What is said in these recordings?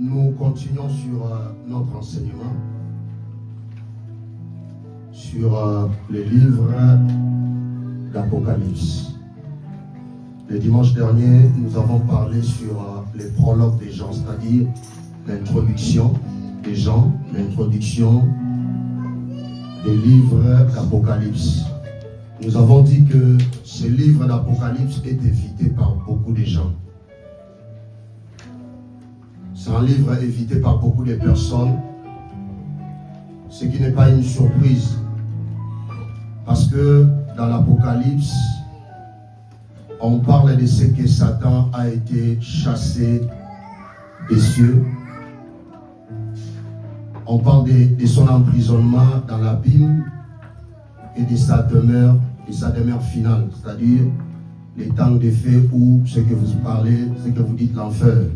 Nous continuons sur notre enseignement, sur le livre d'Apocalypse. Le dimanche dernier, nous avons parlé sur les prologues des gens, c'est-à-dire l'introduction des gens, l'introduction des livres d'Apocalypse. Nous avons dit que ce livre d'Apocalypse est évité par beaucoup de gens. C'est un livre évité par beaucoup de personnes, ce qui n'est pas une surprise. Parce que dans l'Apocalypse, on parle de ce que Satan a été chassé des cieux. On parle de son emprisonnement dans l'abîme et de sa demeure finale, c'est-à-dire les temps de feu ou ce que vous parlez, ce que vous dites l'enfer.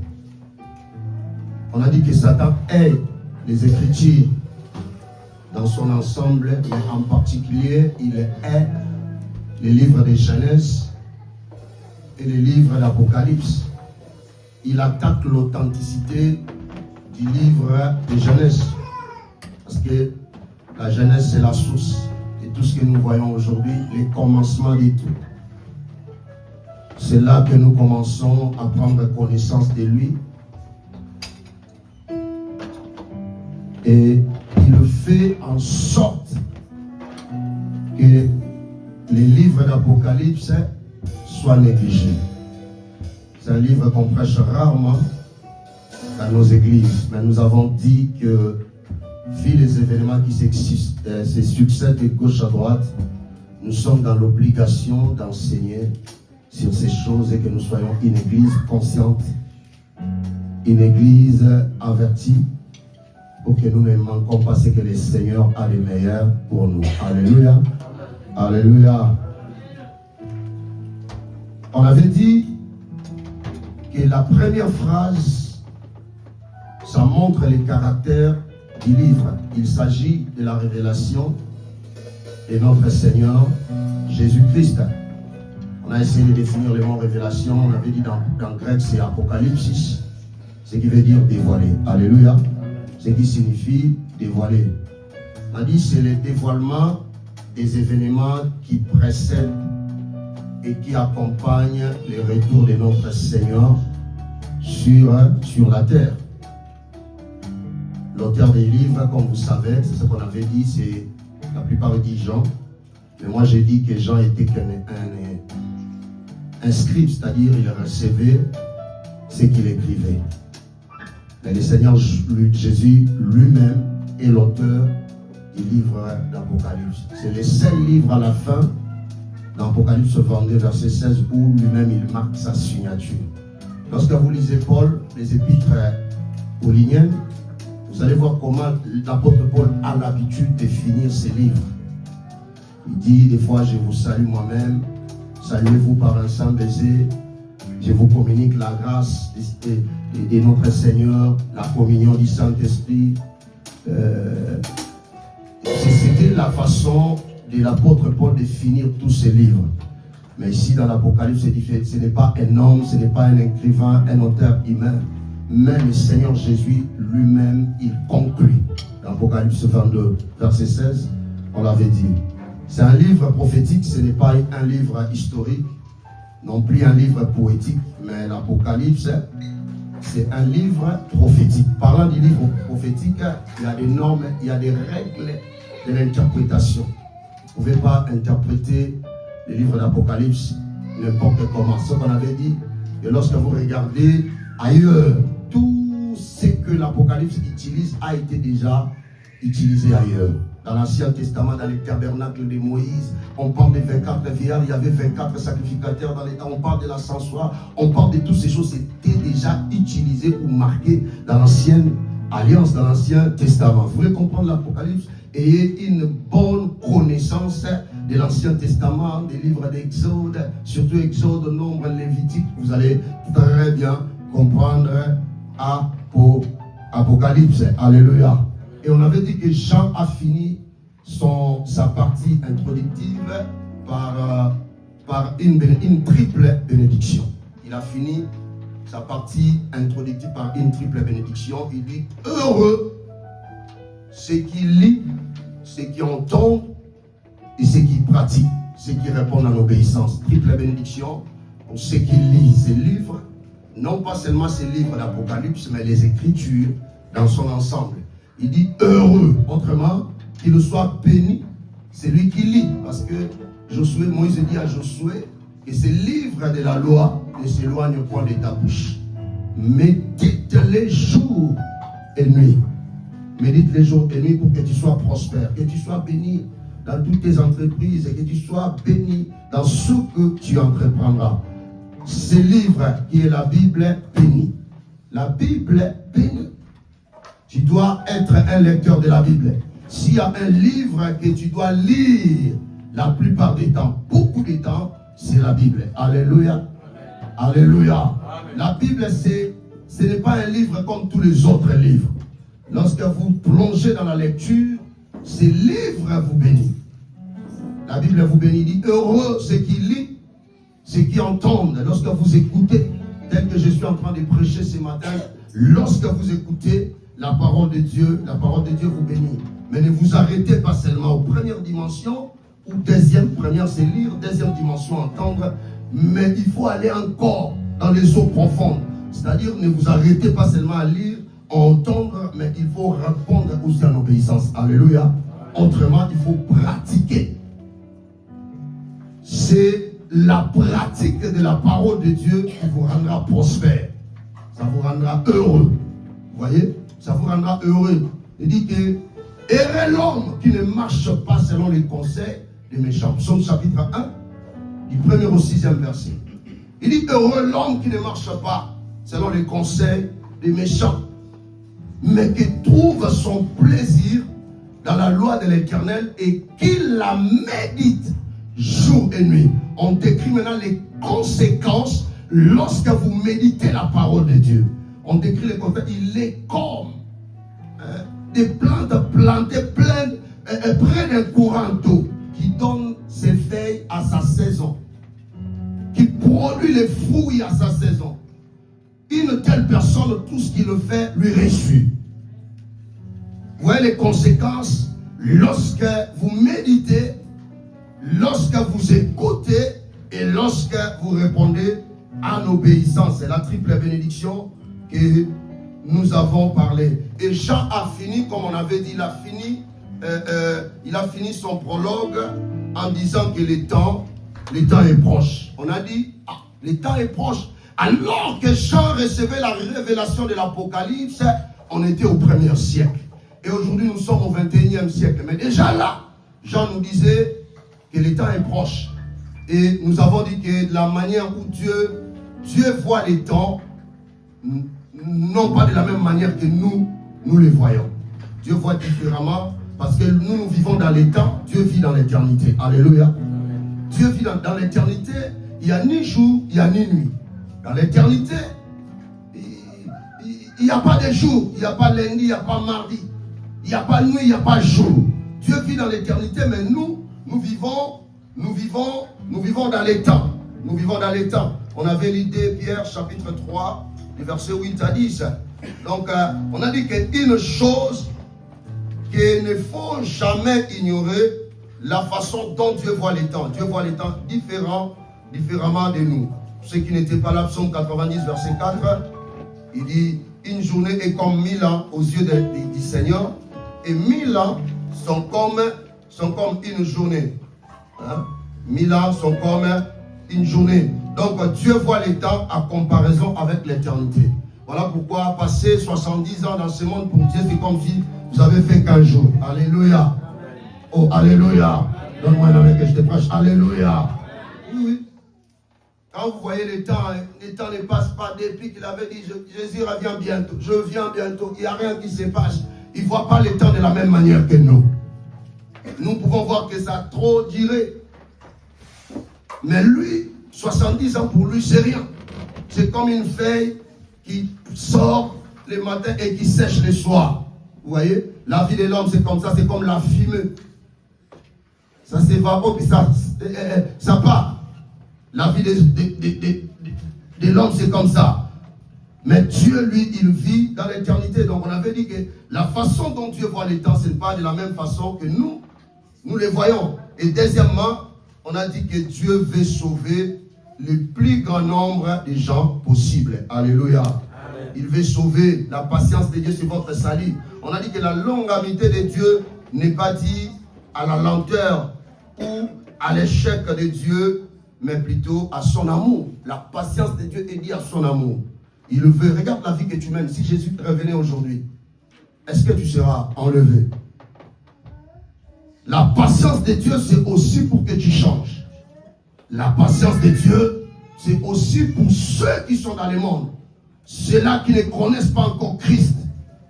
On a dit que Satan hait les Écritures dans son ensemble, mais en particulier, il hait les livres de Genèse et les livres d'Apocalypse. Il attaque l'authenticité du livre de Genèse. Parce que la Genèse, c'est la source de tout ce que nous voyons aujourd'hui, les commencements de tout. C'est là que nous commençons à prendre connaissance de lui. Et il fait en sorte que les livres d'Apocalypse soient négligés. C'est un livre qu'on prêche rarement dans nos églises, mais nous avons dit que, vu les événements qui se succèdent de gauche à droite, nous sommes dans l'obligation d'enseigner sur ces choses et que nous soyons une église consciente, une église avertie, pour que nous ne manquons pas ce que le Seigneur a le meilleur pour nous. Alléluia. Alléluia. On avait dit que la première phrase, ça montre le caractère du livre. Il s'agit de la révélation de notre Seigneur Jésus-Christ. On a essayé de définir le mot révélation. On avait dit dans grec, c'est apocalypsis, ce qui veut dire dévoiler. Alléluia. Ce qui signifie dévoiler. On a dit c'est le dévoilement des événements qui précèdent et qui accompagnent le retour de notre Seigneur sur la terre. L'auteur des livres, comme vous savez, c'est ce qu'on avait dit, c'est la plupart dit Jean. Mais moi j'ai dit que Jean était un scribe, c'est-à-dire il recevait ce qu'il écrivait. Mais le Seigneur Jésus lui-même est l'auteur du livre d'Apocalypse. C'est le seul livre à la fin d'Apocalypse 22, verset 16, où lui-même il marque sa signature. Lorsque vous lisez Paul, les épîtres pauliniennes, vous allez voir comment l'apôtre Paul a l'habitude de finir ses livres. Il dit des fois, je vous salue moi-même, saluez-vous par un saint baiser, je vous communique la grâce de notre Seigneur, la communion du Saint-Esprit. C'était la façon de l'apôtre Paul de finir tous ses livres. Mais ici dans l'Apocalypse, c'est différent. Ce n'est pas un homme, ce n'est pas un écrivain, un auteur humain. Mais le Seigneur Jésus lui-même, il conclut. Dans l'Apocalypse 22, verset 16, on l'avait dit. C'est un livre prophétique, ce n'est pas un livre historique, non plus un livre poétique, mais l'Apocalypse, c'est un livre prophétique. Parlant du livre prophétique, il y a des normes, il y a des règles de l'interprétation. Vous ne pouvez pas interpréter le livre d'Apocalypse n'importe comment. Ce qu'on avait dit, et lorsque vous regardez ailleurs, tout ce que l'Apocalypse utilise a été déjà utilisé ailleurs. Dans l'Ancien Testament, dans les tabernacles de Moïse, on parle des 24 vieillards, il y avait 24 sacrificateurs dans les temps, on parle de l'ascensoir, on parle de toutes ces choses, c'était déjà utilisé ou marqué dans l'Ancienne Alliance, dans l'Ancien Testament. Vous voulez comprendre l'Apocalypse? Ayez une bonne connaissance de l'Ancien Testament, des livres d'Exode, surtout Exode, Nombre, Lévitique, vous allez très bien comprendre Apocalypse. Alléluia. Et on avait dit que Jean a fini sa partie introductive par une triple bénédiction. Il a fini sa partie introduite par une triple bénédiction. Il dit heureux ceux qui lisent, ceux qui entendent et ceux qui pratiquent, ceux qui répondent en obéissance. Triple bénédiction pour ceux qui lisent ces livres, non pas seulement ces livres d'Apocalypse, mais les Écritures dans son ensemble. Il dit heureux, autrement, qu'il soit béni, c'est lui qui lit. Parce que Josué, Moïse dit à Josué que ces livres de la loi ne s'éloignent point de ta bouche. Médite-les jour et nuit. Médite les jours et nuit pour que tu sois prospère, que tu sois béni dans toutes tes entreprises et que tu sois béni dans ce que tu entreprendras. Ce livre qui est la Bible bénie. La Bible bénie. Tu dois être un lecteur de la Bible. S'il y a un livre que tu dois lire la plupart des temps, beaucoup de temps, c'est la Bible. Alléluia. Alléluia. Amen. La Bible, ce n'est pas un livre comme tous les autres livres. Lorsque vous plongez dans la lecture, ces livres vous bénissent. La Bible vous bénit, dit heureux ceux qui lisent, ceux qui entendent. Lorsque vous écoutez, tel que je suis en train de prêcher ce matin, lorsque vous écoutez la parole de Dieu vous bénit. Mais ne vous arrêtez pas seulement aux premières dimensions, ou première c'est lire, deuxième dimension entendre, mais il faut aller encore dans les eaux profondes. C'est-à-dire ne vous arrêtez pas seulement à lire, à entendre, mais il faut répondre aussi en obéissance. Alléluia. Autrement, il faut pratiquer. C'est la pratique de la parole de Dieu qui vous rendra prospère. Ça vous rendra heureux. Vous voyez? Ça vous rendra heureux. Il dit que heureux l'homme qui ne marche pas selon les conseils des méchants. Psaume chapitre 1, du 1er au 6e verset. Il dit heureux l'homme qui ne marche pas selon les conseils des méchants, mais qui trouve son plaisir dans la loi de l'Éternel et qui la médite jour et nuit. On décrit maintenant les conséquences lorsque vous méditez la parole de Dieu. On décrit les conséquences. Il est comme des plantes plantées près d'un courant d'eau qui donne ses feuilles à sa saison, qui produit les fruits à sa saison. Une telle personne, tout ce qu'il fait lui réussit. Vous voyez les conséquences lorsque vous méditez, lorsque vous écoutez et lorsque vous répondez en obéissance. C'est la triple bénédiction que nous avons parlé. Et Jean a fini, comme on avait dit, il a fini son prologue en disant que le temps est proche. On a dit, le temps est proche. Alors que Jean recevait la révélation de l'Apocalypse, on était au 1er siècle. Et aujourd'hui, nous sommes au 21e siècle. Mais déjà là, Jean nous disait que le temps est proche. Et nous avons dit que la manière où Dieu voit les temps, non pas de la même manière que nous les voyons. Dieu voit différemment parce que nous vivons dans les temps, Dieu vit dans l'éternité. Alléluia. Dieu vit dans l'éternité, il n'y a ni jour, il n'y a ni nuit. Dans l'éternité, il n'y a pas de jour, il n'y a pas lundi, il n'y a pas mardi, il n'y a pas nuit, il n'y a pas jour. Dieu vit dans l'éternité, mais nous vivons dans les temps. Nous vivons dans les temps. On avait l'idée, Pierre, chapitre 3, du verset 8 à 10. Donc, on a dit qu'une chose qu'il ne faut jamais ignorer, la façon dont Dieu voit les temps. Dieu voit les temps différemment de nous. Ceux qui n'étaient pas là, psaume 90, verset 4, il dit, une journée est comme 1000 ans aux yeux du Seigneur, et 1000 ans sont comme une journée. 1000 ans sont comme une journée. Donc Dieu voit les temps en comparaison avec l'éternité. Voilà pourquoi passer 70 ans dans ce monde pour Dieu, c'est comme si vous avez fait 15 jours. Alléluia. Oh, alléluia. Donne-moi un amen que je te prêche. Alléluia. Oui. Quand vous voyez le temps ne passe pas depuis qu'il avait dit Jésus revient bientôt. Je viens bientôt. Il n'y a rien qui se passe. Il ne voit pas le temps de la même manière que nous. Nous pouvons voir que ça a trop duré. Mais lui, 70 ans pour lui, c'est rien. C'est comme une feuille qui sort le matin et qui sèche le soir. Vous voyez? La vie de l'homme, c'est comme ça, c'est comme la fumée. Ça s'évapore, puis ça part. La vie de l'homme, c'est comme ça. Mais Dieu, lui, il vit dans l'éternité. Donc on avait dit que la façon dont Dieu voit les temps, ce n'est pas de la même façon que nous les voyons. Et deuxièmement, on a dit que Dieu veut sauver le plus grand nombre de gens possible. Alléluia. Amen. Il veut sauver. La patience de Dieu sur votre salut. On a dit que la longanimité de Dieu n'est pas due à la lenteur ou à l'échec de Dieu, mais plutôt à son amour. La patience de Dieu est due à son amour. Il veut. Regarde la vie que tu mènes. Si Jésus te revenait aujourd'hui, est-ce que tu seras enlevé? La patience de Dieu, c'est aussi pour que tu changes. La patience de Dieu, c'est aussi pour ceux qui sont dans le monde. Ceux-là qui ne connaissent pas encore Christ.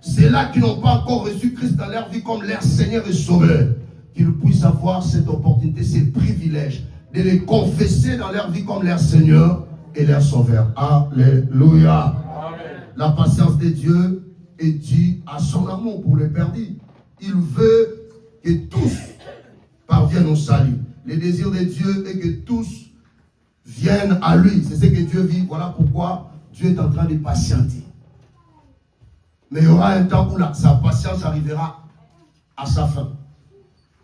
Ceux-là qui n'ont pas encore reçu Christ dans leur vie comme leur Seigneur et Sauveur. Qu'ils puissent avoir cette opportunité, ces privilèges, de les confesser dans leur vie comme leur Seigneur et leur Sauveur. Alléluia. Amen. La patience de Dieu est due à son amour pour les perdus. Il veut que tous parviennent au salut. Le désir de Dieu est que tous viennent à lui. C'est ce que Dieu vit. Voilà pourquoi Dieu est en train de patienter. Mais il y aura un temps où sa patience arrivera à sa fin.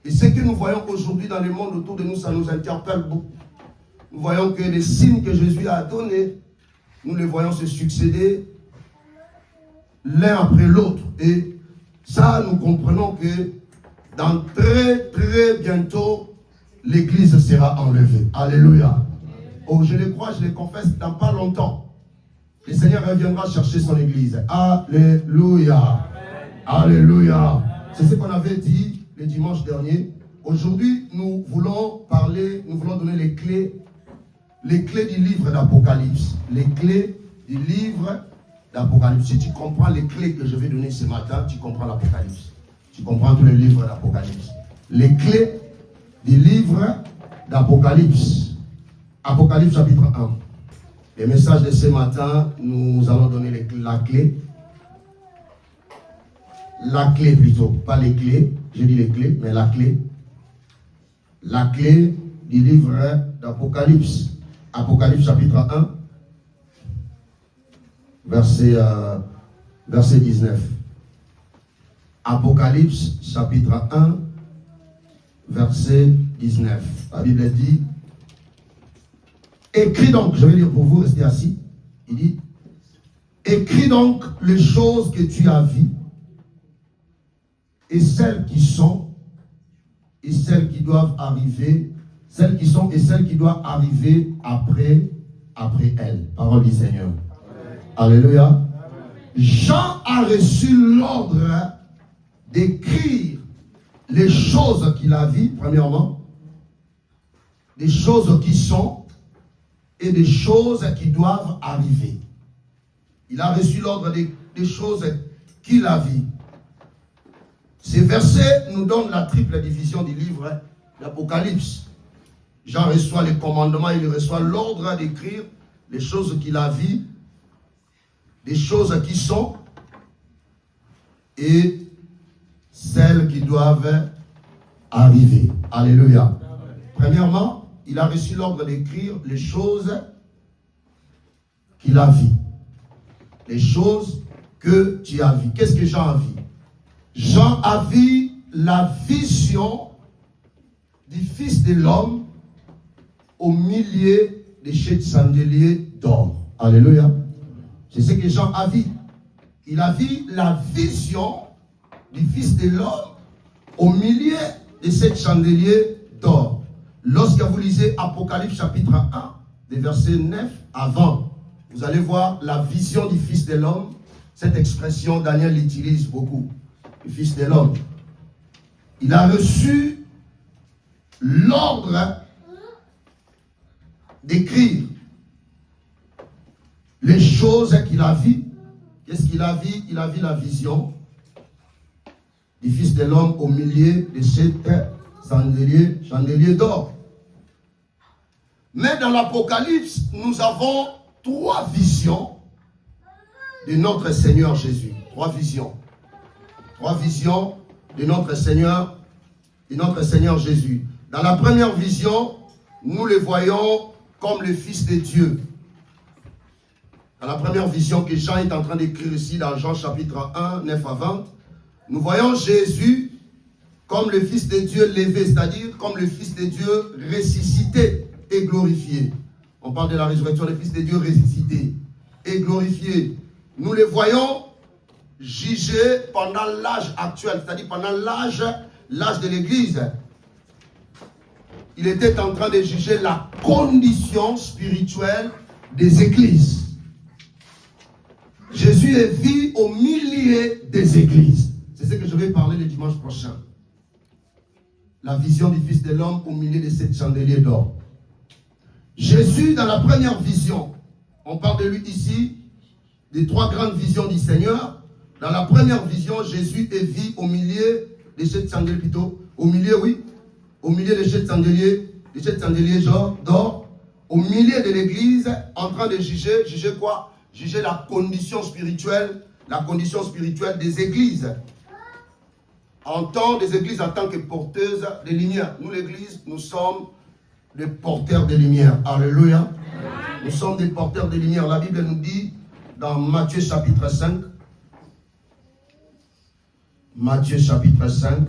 Et ce que nous voyons aujourd'hui dans le monde autour de nous, ça nous interpelle beaucoup. Nous voyons que les signes que Jésus a donnés, nous les voyons se succéder l'un après l'autre. Et ça, nous comprenons que dans très bientôt, l'Église sera enlevée. Alléluia. Oh, je le crois, je le confesse, dans pas longtemps, le Seigneur reviendra chercher son Église. Alléluia. Alléluia. C'est ce qu'on avait dit le dimanche dernier. Aujourd'hui, nous voulons donner les clés du livre d'Apocalypse. Les clés du livre d'Apocalypse. Si tu comprends les clés que je vais donner ce matin, tu comprends l'Apocalypse. Tu comprends tous les livres d'Apocalypse. Les clés du livre d'Apocalypse. Apocalypse chapitre 1. Le message de ce matin, nous allons donner la clé. La clé plutôt, pas les clés. Je dis les clés, mais la clé. La clé du livre d'Apocalypse. Apocalypse chapitre 1, verset 19. Apocalypse chapitre 1, verset 19. La Bible dit, écris donc, je vais lire pour vous, restez assis. Il dit, écris donc les choses que tu as vues, et celles qui sont, et celles qui doivent arriver, celles qui sont et celles qui doivent arriver après elles. Parole du Seigneur. Amen. Alléluia. Amen. Jean a reçu l'ordre d'écrire les choses qu'il a vues, premièrement, des choses qui sont et des choses qui doivent arriver. Il a reçu l'ordre des choses qu'il a vues. Ces versets nous donnent la triple division du livre d'Apocalypse. Jean reçoit les commandements, il reçoit l'ordre d'écrire les choses qu'il a vues, des choses qui sont et celles qui doivent arriver. Alléluia. Amen. Premièrement, il a reçu l'ordre d'écrire les choses qu'il a vues. Les choses que tu as vues. Qu'est-ce que Jean a vu? Jean a vu la vision du Fils de l'homme au milieu des sept chandeliers d'or. Alléluia. C'est ce que Jean a vu. Il a vu la vision du Fils de l'homme au milieu des sept chandeliers d'or. Lorsque vous lisez Apocalypse chapitre 1, des versets 9 à 20, vous allez voir la vision du Fils de l'homme. Cette expression, Daniel l'utilise beaucoup. Le Fils de l'homme. Il a reçu l'ordre d'écrire les choses qu'il a vues. Qu'est-ce qu'il a vu? Il a vu la vision du Fils de l'homme au milieu de sept chandeliers d'or. Mais dans l'Apocalypse, nous avons trois visions de notre Seigneur Jésus. Trois visions. Trois visions de notre Seigneur Jésus. Dans la première vision, nous le voyons comme le Fils de Dieu. Dans la première vision que Jean est en train d'écrire ici, dans Jean chapitre 1, 9 à 20, nous voyons Jésus comme le Fils de Dieu levé, c'est-à-dire comme le Fils de Dieu ressuscité et glorifié. On parle de la résurrection, le Fils de Dieu ressuscité et glorifié. Nous le voyons jugé pendant l'âge actuel, c'est-à-dire pendant l'âge de l'Église. Il était en train de juger la condition spirituelle des églises. Jésus est vu au milieu des églises. C'est ce que je vais parler le dimanche prochain. La vision du Fils de l'homme au milieu de cette chandelier d'or. Jésus, dans la première vision, on parle de lui ici, des trois grandes visions du Seigneur. Dans la première vision, Jésus est vu au milieu de cette chandelier plutôt. Au milieu, oui. Au milieu de cette chandelier d'or. Au milieu de l'église, en train de juger. Juger quoi? Juger la condition spirituelle des églises. Des églises en tant que porteuses de lumière. Nous, l'église, nous sommes des porteurs de lumière. Alléluia. Nous sommes des porteurs de lumière. La Bible nous dit dans Matthieu chapitre 5. Matthieu chapitre 5.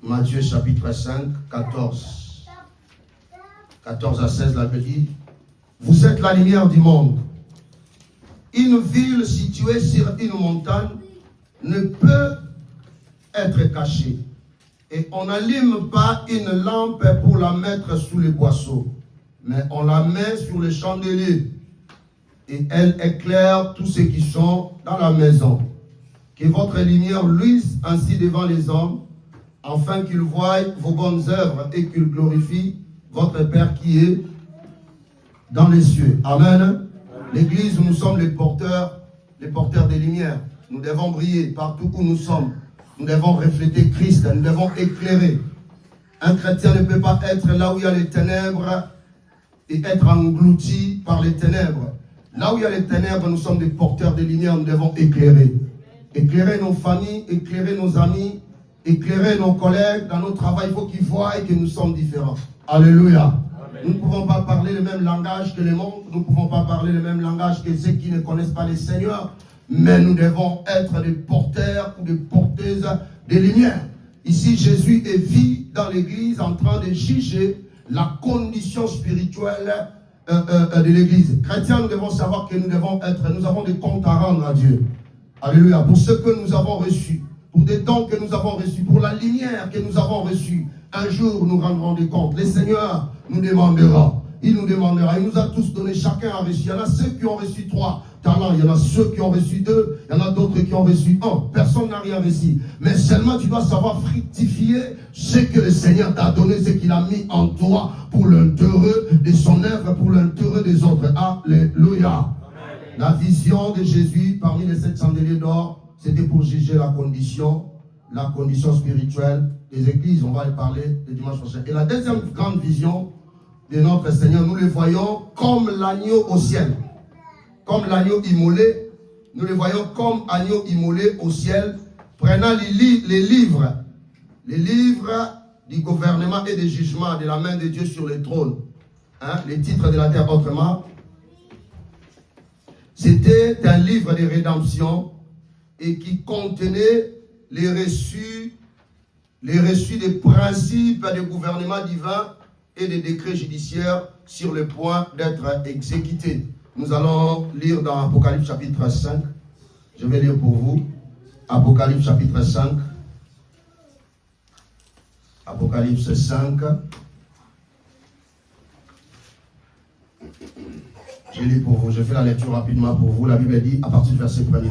Matthieu chapitre 5, 14. 14 à 16, la Bible dit: vous êtes la lumière du monde. Une ville située sur une montagne ne peut être cachée. Et on n'allume pas une lampe pour la mettre sous le boisseau, mais on la met sur le chandelier. Et elle éclaire tous ceux qui sont dans la maison. Que votre lumière luise ainsi devant les hommes, afin qu'ils voient vos bonnes œuvres et qu'ils glorifient votre Père qui est dans les cieux. Amen. L'église, nous sommes les porteurs des lumières. Nous devons briller partout où nous sommes. Nous devons refléter Christ, nous devons éclairer. Un chrétien ne peut pas être là où il y a les ténèbres et être englouti par les ténèbres. Là où il y a les ténèbres, nous sommes des porteurs de lumière, nous devons éclairer. Éclairer nos familles, éclairer nos amis, éclairer nos collègues. Dans notre travail, il faut qu'ils voient que nous sommes différents. Alléluia. Nous ne pouvons pas parler le même langage que le monde. Nous ne pouvons pas parler le même langage que ceux qui ne connaissent pas le Seigneur. Mais nous devons être des porteurs ou des porteuses de lumière. Ici, Jésus est vu dans l'église en train de juger la condition spirituelle de l'église. Chrétiens, nous devons savoir que nous avons des comptes à rendre à Dieu. Alléluia. Pour ce que nous avons reçu, pour des dons que nous avons reçus, pour la lumière que nous avons reçue. Un jour, nous rendrons des comptes. Le Seigneur nous demandera. Il nous demandera. Il nous a tous donné, chacun a reçu. Il y en a ceux qui ont reçu 3 talents. Il y en a ceux qui ont reçu 2. Il y en a d'autres qui ont reçu 1. Personne n'a rien reçu. Mais seulement tu dois savoir fructifier ce que le Seigneur t'a donné, ce qu'il a mis en toi pour l'intérêt de son œuvre, pour l'intérêt des autres. Alléluia. La vision de Jésus parmi les 7 chandeliers d'or, c'était pour juger la condition spirituelle des églises. On va y parler le dimanche prochain. Et la deuxième grande vision de notre Seigneur, nous le voyons comme l'agneau au ciel. Comme l'agneau immolé, nous le voyons comme agneau immolé au ciel, prenant les livres du gouvernement et des jugements de la main de Dieu sur le trône. Les titres de la terre autrement. C'était un livre de rédemption et qui contenait les reçus des principes de gouvernement divin et des décrets judiciaires sur le point d'être exécutés. Nous allons lire dans Apocalypse chapitre 5. Je vais lire pour vous. Apocalypse chapitre 5. Apocalypse 5. Je lis pour vous. Je fais la lecture rapidement pour vous. La Bible dit à partir du verset 1er.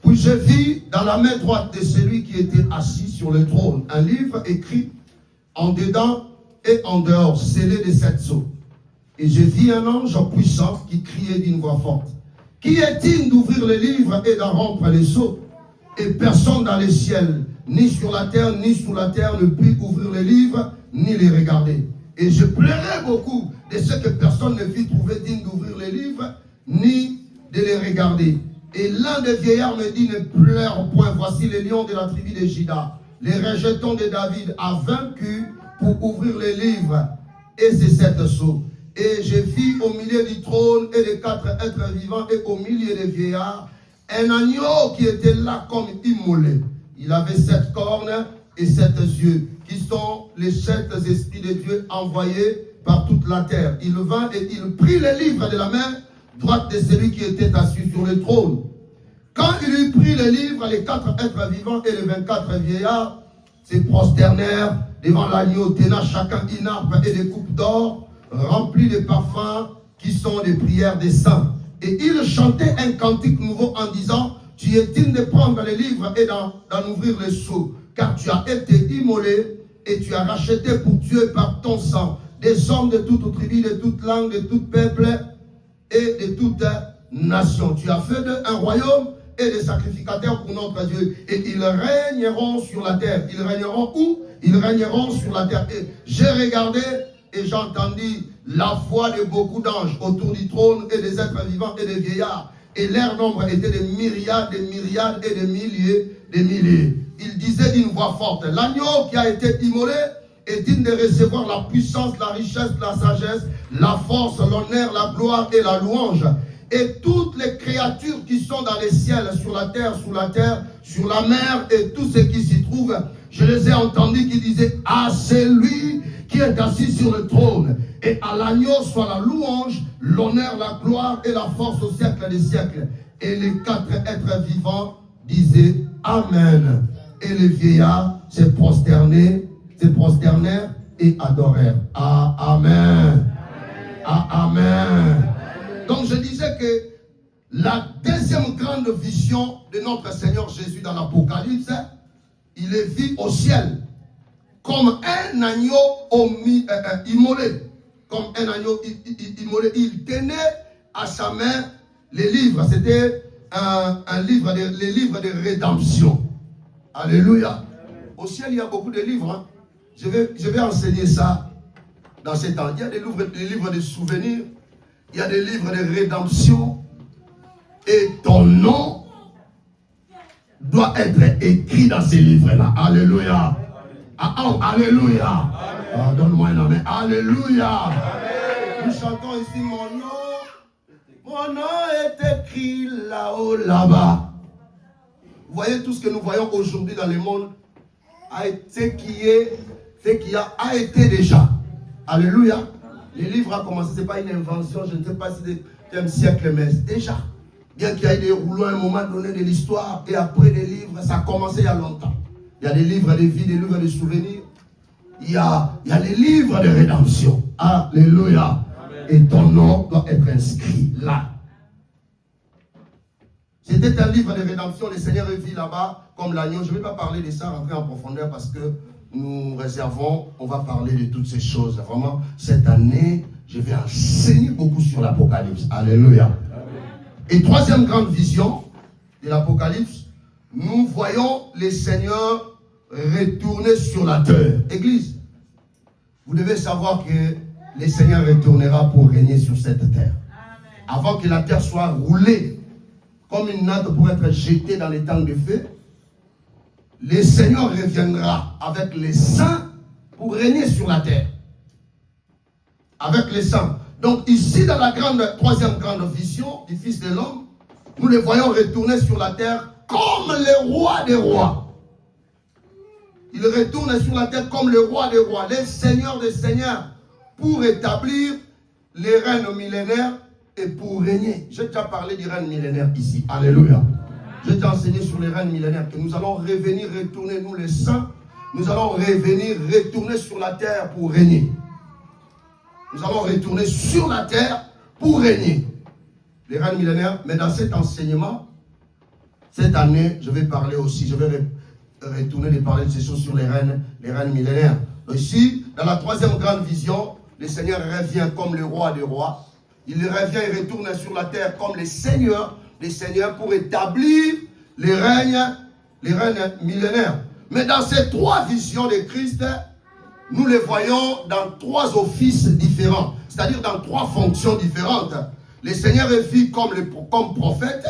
Puis je vis dans la main droite de celui qui était assis sur le trône un livre écrit en dedans et en dehors, scellé de 7 sceaux. Et je vis un ange puissant qui criait d'une voix forte: qui est digne d'ouvrir le livre et d'en rompre les sceaux? Et personne dans le ciel, ni sur la terre, ni sous la terre, ne put ouvrir le livre, ni les regarder. Et je pleurais beaucoup de ce que personne ne fit trouver digne d'ouvrir le livre, ni de les regarder. Et l'un des vieillards me dit: ne pleure point, voici les lions de la tribu de Juda, les rejetons de David, a vaincu pour ouvrir les livres et ses 7 sceaux. Et je vis au milieu du trône et des 4 êtres vivants et au milieu des vieillards un agneau qui était là comme immolé. Il avait 7 cornes et 7 yeux, qui sont les 7 esprits de Dieu envoyés par toute la terre. Il vint et il prit les livres de la main droite de celui qui était assis sur le trône. Quand il eut pris les livres, les 4 êtres vivants et les 24 vieillards se prosternèrent devant l'agneau, tenant chacun une harpe et des coupes d'or remplies de parfums qui sont les prières des saints. Et il chantait un cantique nouveau en disant: tu es digne de prendre les livres et d'en ouvrir les sceaux, car tu as été immolé et tu as racheté pour Dieu par ton sang des hommes de toute tribu, de toute langue, de tout peuple et de toute nation. Tu as fait d'eux un royaume et des sacrificateurs pour notre Dieu. Et ils régneront sur la terre. Ils régneront où? Ils régneront sur la terre. Et j'ai regardé et j'ai entendu la voix de beaucoup d'anges autour du trône et des êtres vivants et des vieillards. Et leur nombre était de myriades et de milliers de milliers. Ils disaient d'une voix forte: l'agneau qui a été immolé est digne de recevoir la puissance, la richesse, la sagesse, la force, l'honneur, la gloire et la louange. Et toutes les créatures qui sont dans les ciels, sur la terre, sous la terre, sur la mer et tout ce qui s'y trouve, je les ai entendus qui disaient: à celui qui est assis sur le trône et à l'agneau soit la louange, l'honneur, la gloire et la force au siècle des siècles. Et les 4 êtres vivants disaient Amen. Et les vieillards se prosternèrent et adorèrent. Ah, Amen. Ah, Amen. Donc je disais que la deuxième grande vision de notre Seigneur Jésus dans l'Apocalypse, il est vu au ciel comme un agneau immolé. Comme un agneau immolé. Il tenait à sa main les livres. C'était les livres de rédemption. Alléluia. Au ciel, il y a beaucoup de livres. Hein. Je vais enseigner ça dans ces temps. Il y a des livres de souvenirs. Il y a des livres de rédemption. Et ton nom doit être écrit dans ces livres-là. Alléluia. Alléluia. Donne-moi un amen. Alléluia. Nous chantons ici: mon nom est écrit là-haut, là-bas. Vous voyez, tout ce que nous voyons aujourd'hui dans le monde a été a été déjà. Alléluia. Les livres ont commencé, ce n'est pas une invention, je ne sais pas si c'est un siècle, mais déjà. Bien qu'il y ait des rouleaux à un moment donné de l'histoire, et après des livres, ça a commencé il y a longtemps. Il y a des livres de vie, des livres de souvenirs. Il y a les livres de rédemption. Alléluia. Amen. Et ton nom doit être inscrit là. C'était un livre de rédemption. Le Seigneur est vu là-bas comme l'agneau. Je ne vais pas parler de ça, rentrer en profondeur parce que nous réservons, on va parler de toutes ces choses. Vraiment, cette année, je vais enseigner beaucoup sur l'Apocalypse. Alléluia. Amen. Et troisième grande vision de l'Apocalypse, nous voyons le Seigneur retourner sur la terre. Église, vous devez savoir que le Seigneur retournera pour régner sur cette terre. Avant que la terre soit roulée comme une natte pour être jetée dans les temps de feu, le Seigneur reviendra avec les saints pour régner sur la terre. Avec les saints. Donc ici, dans la troisième grande vision du Fils de l'homme, nous les voyons retourner sur la terre comme le roi des rois. Il retourne sur la terre comme le roi des rois, le Seigneur des seigneurs, pour établir les règnes millénaires et pour régner. J'ai déjà parlé du règne millénaire ici. Alléluia. J'ai déjà enseigné sur les règnes millénaires que nous allons revenir, retourner, nous les saints, nous allons revenir, retourner sur la terre pour régner. Nous allons retourner sur la terre pour régner. Les règnes millénaires, mais dans cet enseignement, cette année, je vais parler aussi, je vais retourner de parler de ces choses sur les règnes millénaires. Ici, dans la troisième grande vision, le Seigneur revient comme le roi des rois. Il revient et retourne sur la terre comme les seigneurs des seigneurs pour établir les règnes millénaires. Mais dans ces 3 visions de Christ, nous les voyons dans 3 offices différents, c'est-à-dire dans 3 fonctions différentes. Le Seigneur est vu comme prophète,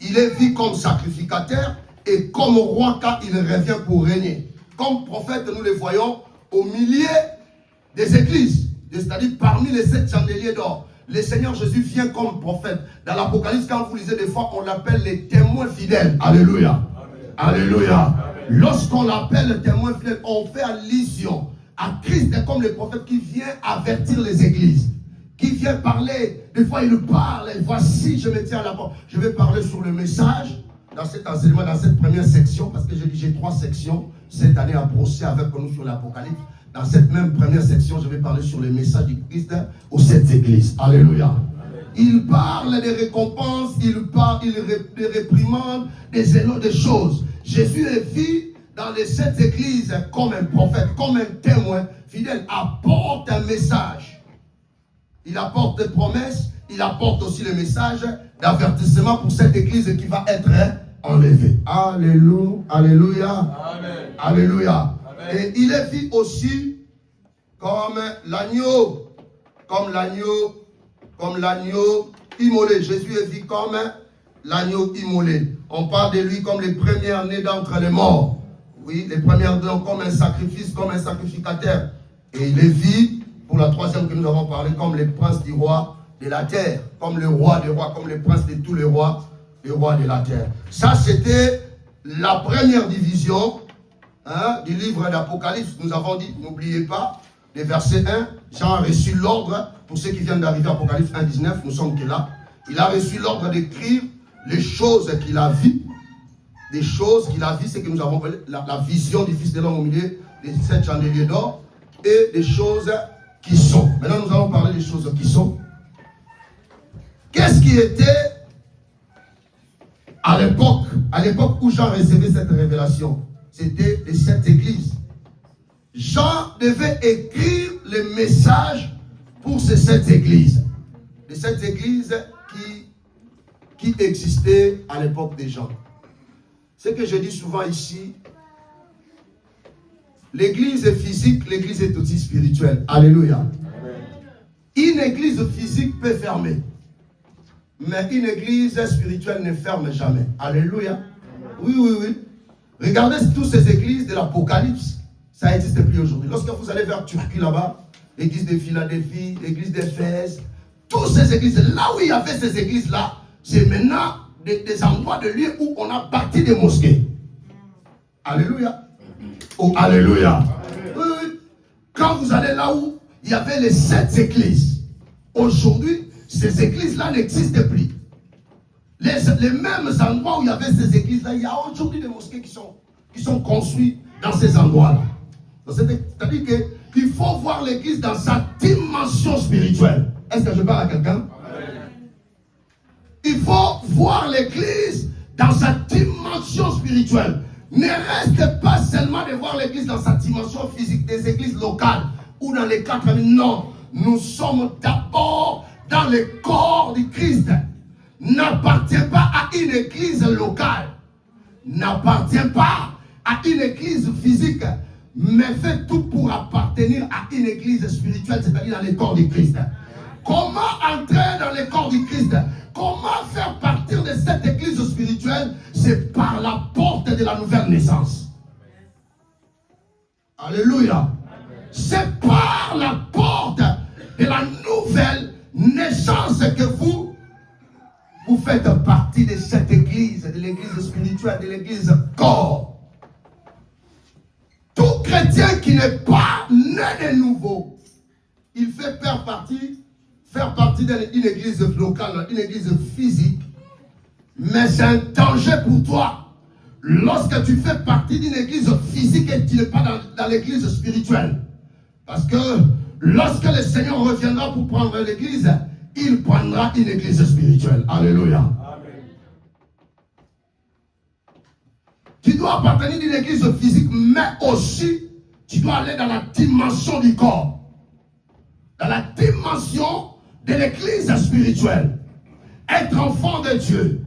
il est vu comme sacrificateur et comme roi quand il revient pour régner. Comme prophète, nous les voyons au milieu des églises. c'est-à-dire parmi les 7 chandeliers d'or, le Seigneur Jésus vient comme prophète. Dans l'Apocalypse, quand vous lisez des fois, on l'appelle les témoins fidèles. Alléluia. Amen. Alléluia. Amen. Lorsqu'on l'appelle le témoin fidèle, on fait allusion à Christ comme le prophète qui vient avertir les églises, qui vient parler. Des fois, il parle. Et voici, je me tiens à la porte. Je vais parler sur le message dans cet enseignement, dans cette première section, parce que j'ai 3 sections cette année à brosser avec nous sur l'Apocalypse. Dans cette même première section, je vais parler sur le message du Christ aux 7 églises. Alléluia. Amen. Il parle des récompenses, il des réprimandes, des éloges, des choses. Jésus est vu dans les 7 églises comme un prophète, comme un témoin fidèle, apporte un message. Il apporte des promesses, il apporte aussi le message d'avertissement pour cette église qui va être enlevée. Alléluia. Alléluia. Amen. Alléluia. Et il est vu aussi comme l'agneau, comme l'agneau immolé. Jésus est vu comme l'agneau immolé. On parle de lui comme les premiers-nés d'entre les morts. Oui, les premiers-nés comme un sacrifice, comme un sacrificateur. Et il est vu, pour la 3e que nous avons parlé, comme le prince du roi de la terre, comme le roi des rois, comme le prince de tous les rois de la terre. Ça, c'était la première division. Du livre d'Apocalypse, nous avons dit, n'oubliez pas, les versets 1, Jean a reçu l'ordre, pour ceux qui viennent d'arriver à Apocalypse 1, 19, nous sommes que là, il a reçu l'ordre d'écrire les choses qu'il a vues, des choses qu'il a vues, c'est que nous avons la vision du Fils de l'homme au milieu des 7 chandeliers d'or, et des choses qui sont. Maintenant, nous allons parler des choses qui sont. Qu'est-ce qui était à l'époque où Jean recevait cette révélation? C'était les 7 églises. Jean devait écrire le message pour ces 7 églises. Les 7 églises qui existaient à l'époque des Jean. Ce que je dis souvent ici, l'église est physique, l'église est aussi spirituelle. Alléluia. Amen. Une église physique peut fermer. Mais une église spirituelle ne ferme jamais. Alléluia. Oui, oui, oui. Regardez toutes ces églises de l'Apocalypse, ça n'existe plus aujourd'hui. Lorsque vous allez vers Turquie là-bas, l'église de Philadelphie, l'église d'Éphèse, toutes ces églises, là où il y avait ces églises-là, c'est maintenant des endroits de lieux où on a bâti des mosquées. Alléluia. Oh, alléluia. Oui, oui. Quand vous allez là où il y avait les 7 églises, aujourd'hui, ces églises-là n'existent plus. Les mêmes endroits où il y avait ces églises-là, il y a aujourd'hui des mosquées qui sont construites dans ces endroits-là. C'est-à-dire qu'il faut voir l'église dans sa dimension spirituelle. Est-ce que je parle à quelqu'un? Il faut voir l'église dans sa dimension spirituelle. Ne reste pas seulement de voir l'église dans sa dimension physique, des églises locales ou dans les 4 000. Non, nous sommes d'abord dans le corps du Christ. N'appartient pas à une église locale, n'appartient pas à une église physique, mais fait tout pour appartenir à une église spirituelle, c'est-à-dire dans le corps du Christ. Comment entrer dans le corps du Christ? Comment faire partir de cette église spirituelle? C'est par la porte de la nouvelle naissance. Alléluia. C'est par la porte de la nouvelle naissance que vous faites partie de cette église, de l'église spirituelle, de l'église corps. Tout chrétien qui n'est pas né de nouveau, il fait faire partie d'une église locale, une église physique, mais c'est un danger pour toi. Lorsque tu fais partie d'une église physique et tu n'es pas dans l'église spirituelle. Parce que lorsque le Seigneur reviendra pour prendre l'église, il prendra une église spirituelle. Alléluia. Amen. Tu dois appartenir à une église physique, mais aussi, tu dois aller dans la dimension du corps. Dans la dimension de l'église spirituelle. Être enfant de Dieu.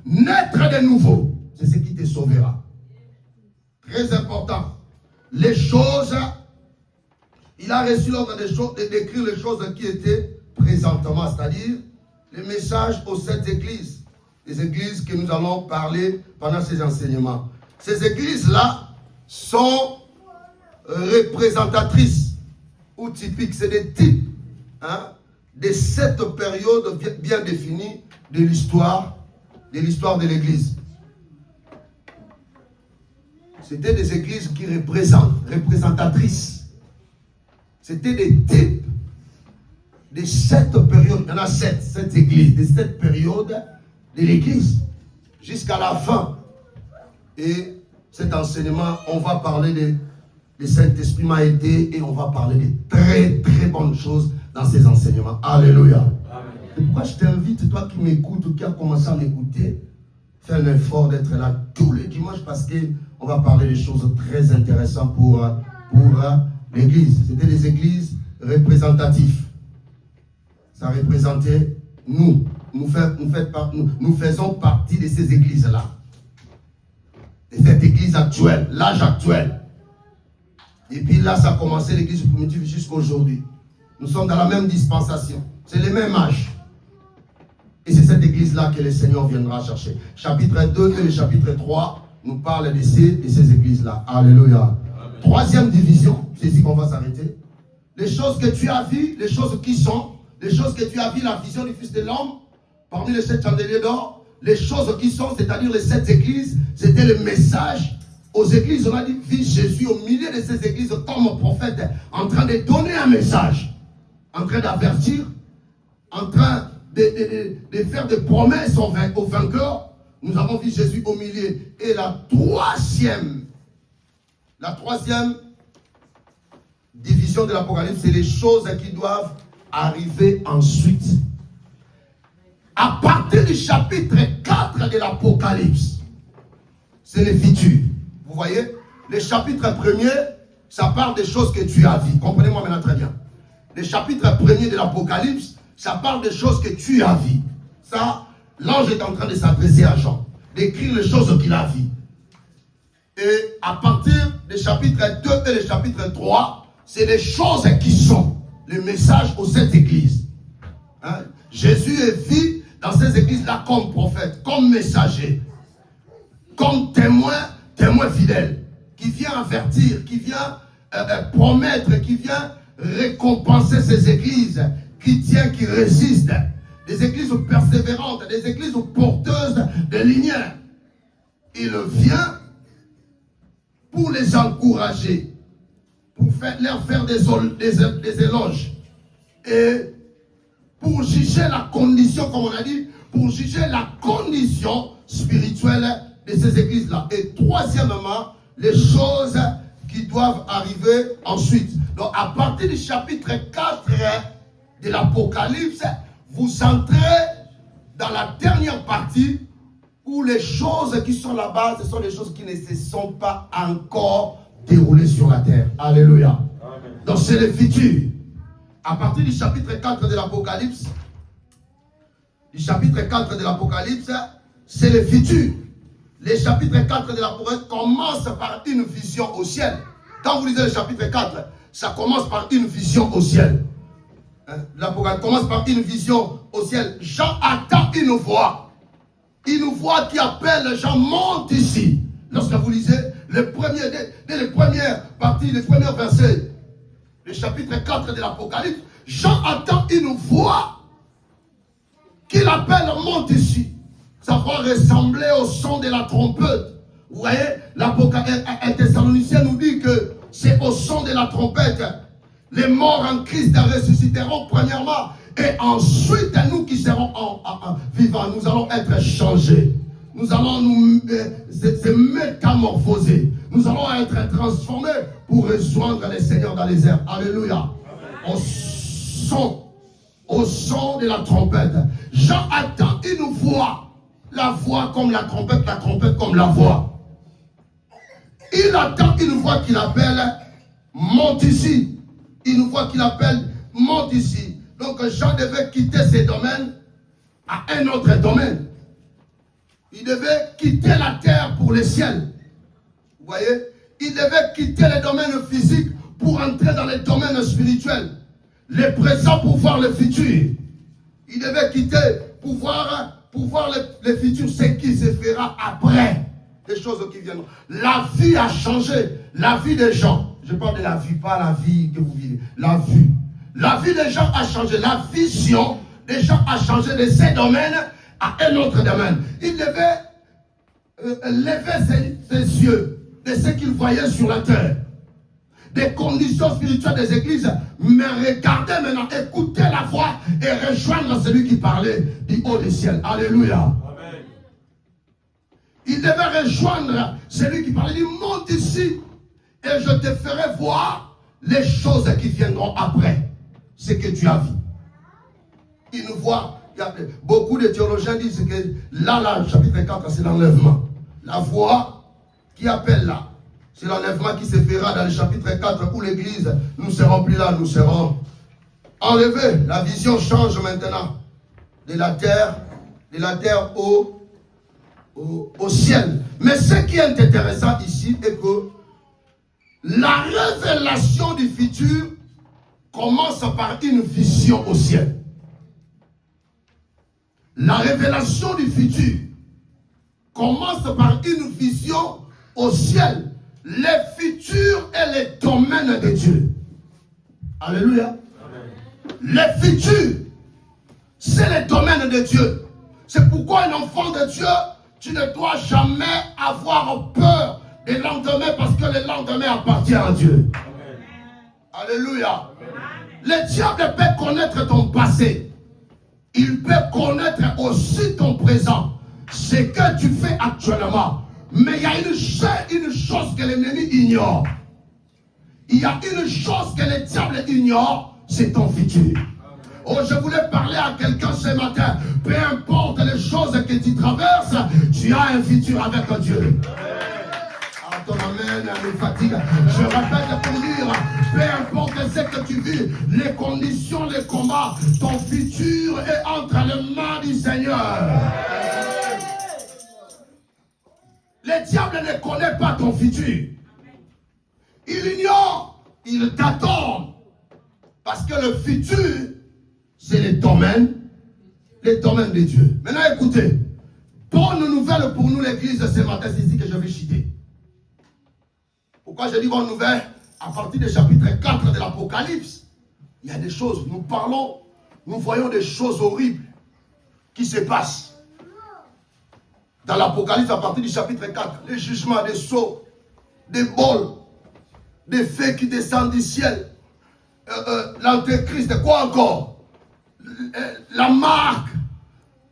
Naître de nouveau. C'est ce qui te sauvera. Très important. Les choses, il a reçu l'ordre d'écrire les choses qui étaient présentement, c'est-à-dire les messages aux 7 églises, les églises que nous allons parler pendant ces enseignements. Ces églises-là sont représentatrices ou typiques, c'est des types de cette période bien définie de l'histoire de l'Église. C'était des églises qui représentatrices. C'était des types de cette période. Il y en a sept églises, de cette période de l'Église jusqu'à la fin. Et cet enseignement, on va parler de Saint-Esprit m'a aidé et on va parler de très très bonnes choses dans ces enseignements. Alléluia. C'est pourquoi je t'invite, toi qui m'écoutes ou qui as commencé à m'écouter, fais un effort d'être là tous les dimanches parce qu'on va parler de choses très intéressantes pour l'Église. C'était des églises représentatives. Ça représentait nous. Nous faisons partie de ces églises-là. De cette église actuelle, l'âge actuel. Et puis là, ça a commencé l'église primitive jusqu'à aujourd'hui. Nous sommes dans la même dispensation. C'est le même âge. Et c'est cette église-là que le Seigneur viendra chercher. Chapitre 2 et le chapitre 3 nous parlent de ces églises-là. Alléluia. Amen. Troisième division, c'est ici qu'on va s'arrêter. Les choses que tu as vues, les choses qui sont, les choses que tu as vues, la vision du Fils de l'homme, parmi les 7 chandeliers d'or, les choses qui sont, c'est-à-dire les 7 églises, c'était le message aux églises. On a dit, vu Jésus au milieu de ces églises comme prophète, en train de donner un message, en train d'avertir, en train de faire des promesses aux vainqueurs. Nous avons vu Jésus au milieu. Et la troisième division de l'Apocalypse, c'est les choses qui doivent arriver ensuite. À partir du chapitre 4 de l'Apocalypse, c'est les futurs. Vous voyez, le chapitre 1er, ça parle des choses que tu as vues. Comprenez-moi maintenant très bien. Le chapitre 1er de l'Apocalypse, ça parle des choses que tu as vues. Ça, l'ange est en train de s'adresser à Jean, d'écrire les choses qu'il a vues. Et à partir du chapitre 2 et le chapitre 3, c'est les choses qui sont, le message aux 7 églises. Jésus est vu dans ces églises-là comme prophète, comme messager, comme témoin fidèle, qui vient avertir, qui vient promettre, qui vient récompenser ces églises, qui tient, qui résiste, des églises persévérantes, des églises porteuses de lumière. Il vient pour les encourager, pour leur faire des éloges, et pour juger la condition, comme on a dit, pour juger la condition spirituelle de ces églises-là. Et troisièmement, les choses qui doivent arriver ensuite. Donc à partir du chapitre 4 de l'Apocalypse, vous entrez dans la dernière partie où les choses qui sont là-bas, ce sont les choses qui ne se sont pas encore déroulées sur la terre. Alléluia. Amen. Donc c'est le futur. À partir du chapitre 4 de l'Apocalypse, c'est le futur. Le chapitre 4 de l'Apocalypse commence par une vision au ciel. Quand vous lisez le chapitre 4, ça commence par une vision au ciel. L'Apocalypse commence par une vision au ciel. Jean attend une voix. Une voix qui appelle Jean, monte ici. Lorsque vous lisez dès les premières parties, les premiers versets, le chapitre 4 de l'Apocalypse, Jean attend une voix qui l'appelle, monte ici. Ça va ressembler au son de la trompette. Vous voyez, l'Apocalypse, un Thessalonicien nous dit que c'est au son de la trompette. Les morts en Christ ressusciteront premièrement. Et ensuite, nous qui serons vivants, nous allons être changés. Nous allons se métamorphoser. Nous allons être transformés pour rejoindre les seigneurs dans les airs. Alléluia. Au son de la trompette. Jean attend une voix. La voix comme la trompette comme la voix. Il attend une voix qui l'appelle, monte ici. Une voix qui l'appelle, monte ici. Donc Jean devait quitter ses domaines à un autre domaine. Il devait quitter la terre pour le ciel. Vous voyez? Il devait quitter les domaines physiques pour entrer dans les domaines spirituels. Le présent pour voir le futur. Il devait quitter pour voir le futur, ce qui se fera après. Des choses qui viennent. La vie a changé. La vie des gens. Je parle de la vie, pas la vie que vous vivez. La vue. La vie des gens a changé. La vision des gens a changé de ces domaines à un autre domaine. Ils devaient lever ses yeux de ce qu'ils voyaient sur la terre. Des conditions spirituelles des églises, mais regardez maintenant, écoutez la voix et rejoindre celui qui parlait du haut des ciels. Alléluia. Amen. Il devait rejoindre celui qui parlait, il monte ici et je te ferai voir les choses qui viendront après ce que tu as vu. Il nous voit, beaucoup de théologiens disent que là, chapitre 4, c'est l'enlèvement. La voix qui appelle là, c'est l'enlèvement qui se fera dans le chapitre 4 où l'église, nous serons plus là, nous serons enlevés. La vision change maintenant de la terre au ciel. Mais ce qui est intéressant ici est que la révélation du futur commence par une vision au ciel. La révélation du futur commence par une vision au ciel. Le futur est le domaine de Dieu. Alléluia. Amen. Le futur, c'est le domaine de Dieu. C'est pourquoi un enfant de Dieu, tu ne dois jamais avoir peur des lendemains parce que le lendemain appartient à Dieu. Amen. Alléluia. Amen. Le diable peut connaître ton passé. Il peut connaître aussi ton présent. Ce que tu fais actuellement. Mais il y a une chose que l'ennemi ignore. Il y a une chose que le diable ignore, c'est ton futur. Oh, je voulais parler à quelqu'un ce matin. Peu importe les choses que tu traverses, tu as un futur avec Dieu. Ah, ton amen me fatigue. Je répète pour dire, peu importe ce que tu vis, les conditions, les combats, ton futur est entre les mains du Seigneur. Le diable ne connaît pas ton futur. Il ignore, il t'attend. Parce que le futur, c'est le domaine de Dieu. Maintenant écoutez, bonne nouvelle pour nous l'église ce matin, c'est ici que je vais citer. Pourquoi je dis bonne nouvelle? À partir du chapitre 4 de l'Apocalypse, il y a des choses, nous voyons des choses horribles qui se passent. Dans l'Apocalypse, à partir du chapitre 4, les jugements des sceaux, des bols, des fées qui descendent du ciel, l'antéchrist, quoi encore? La marque,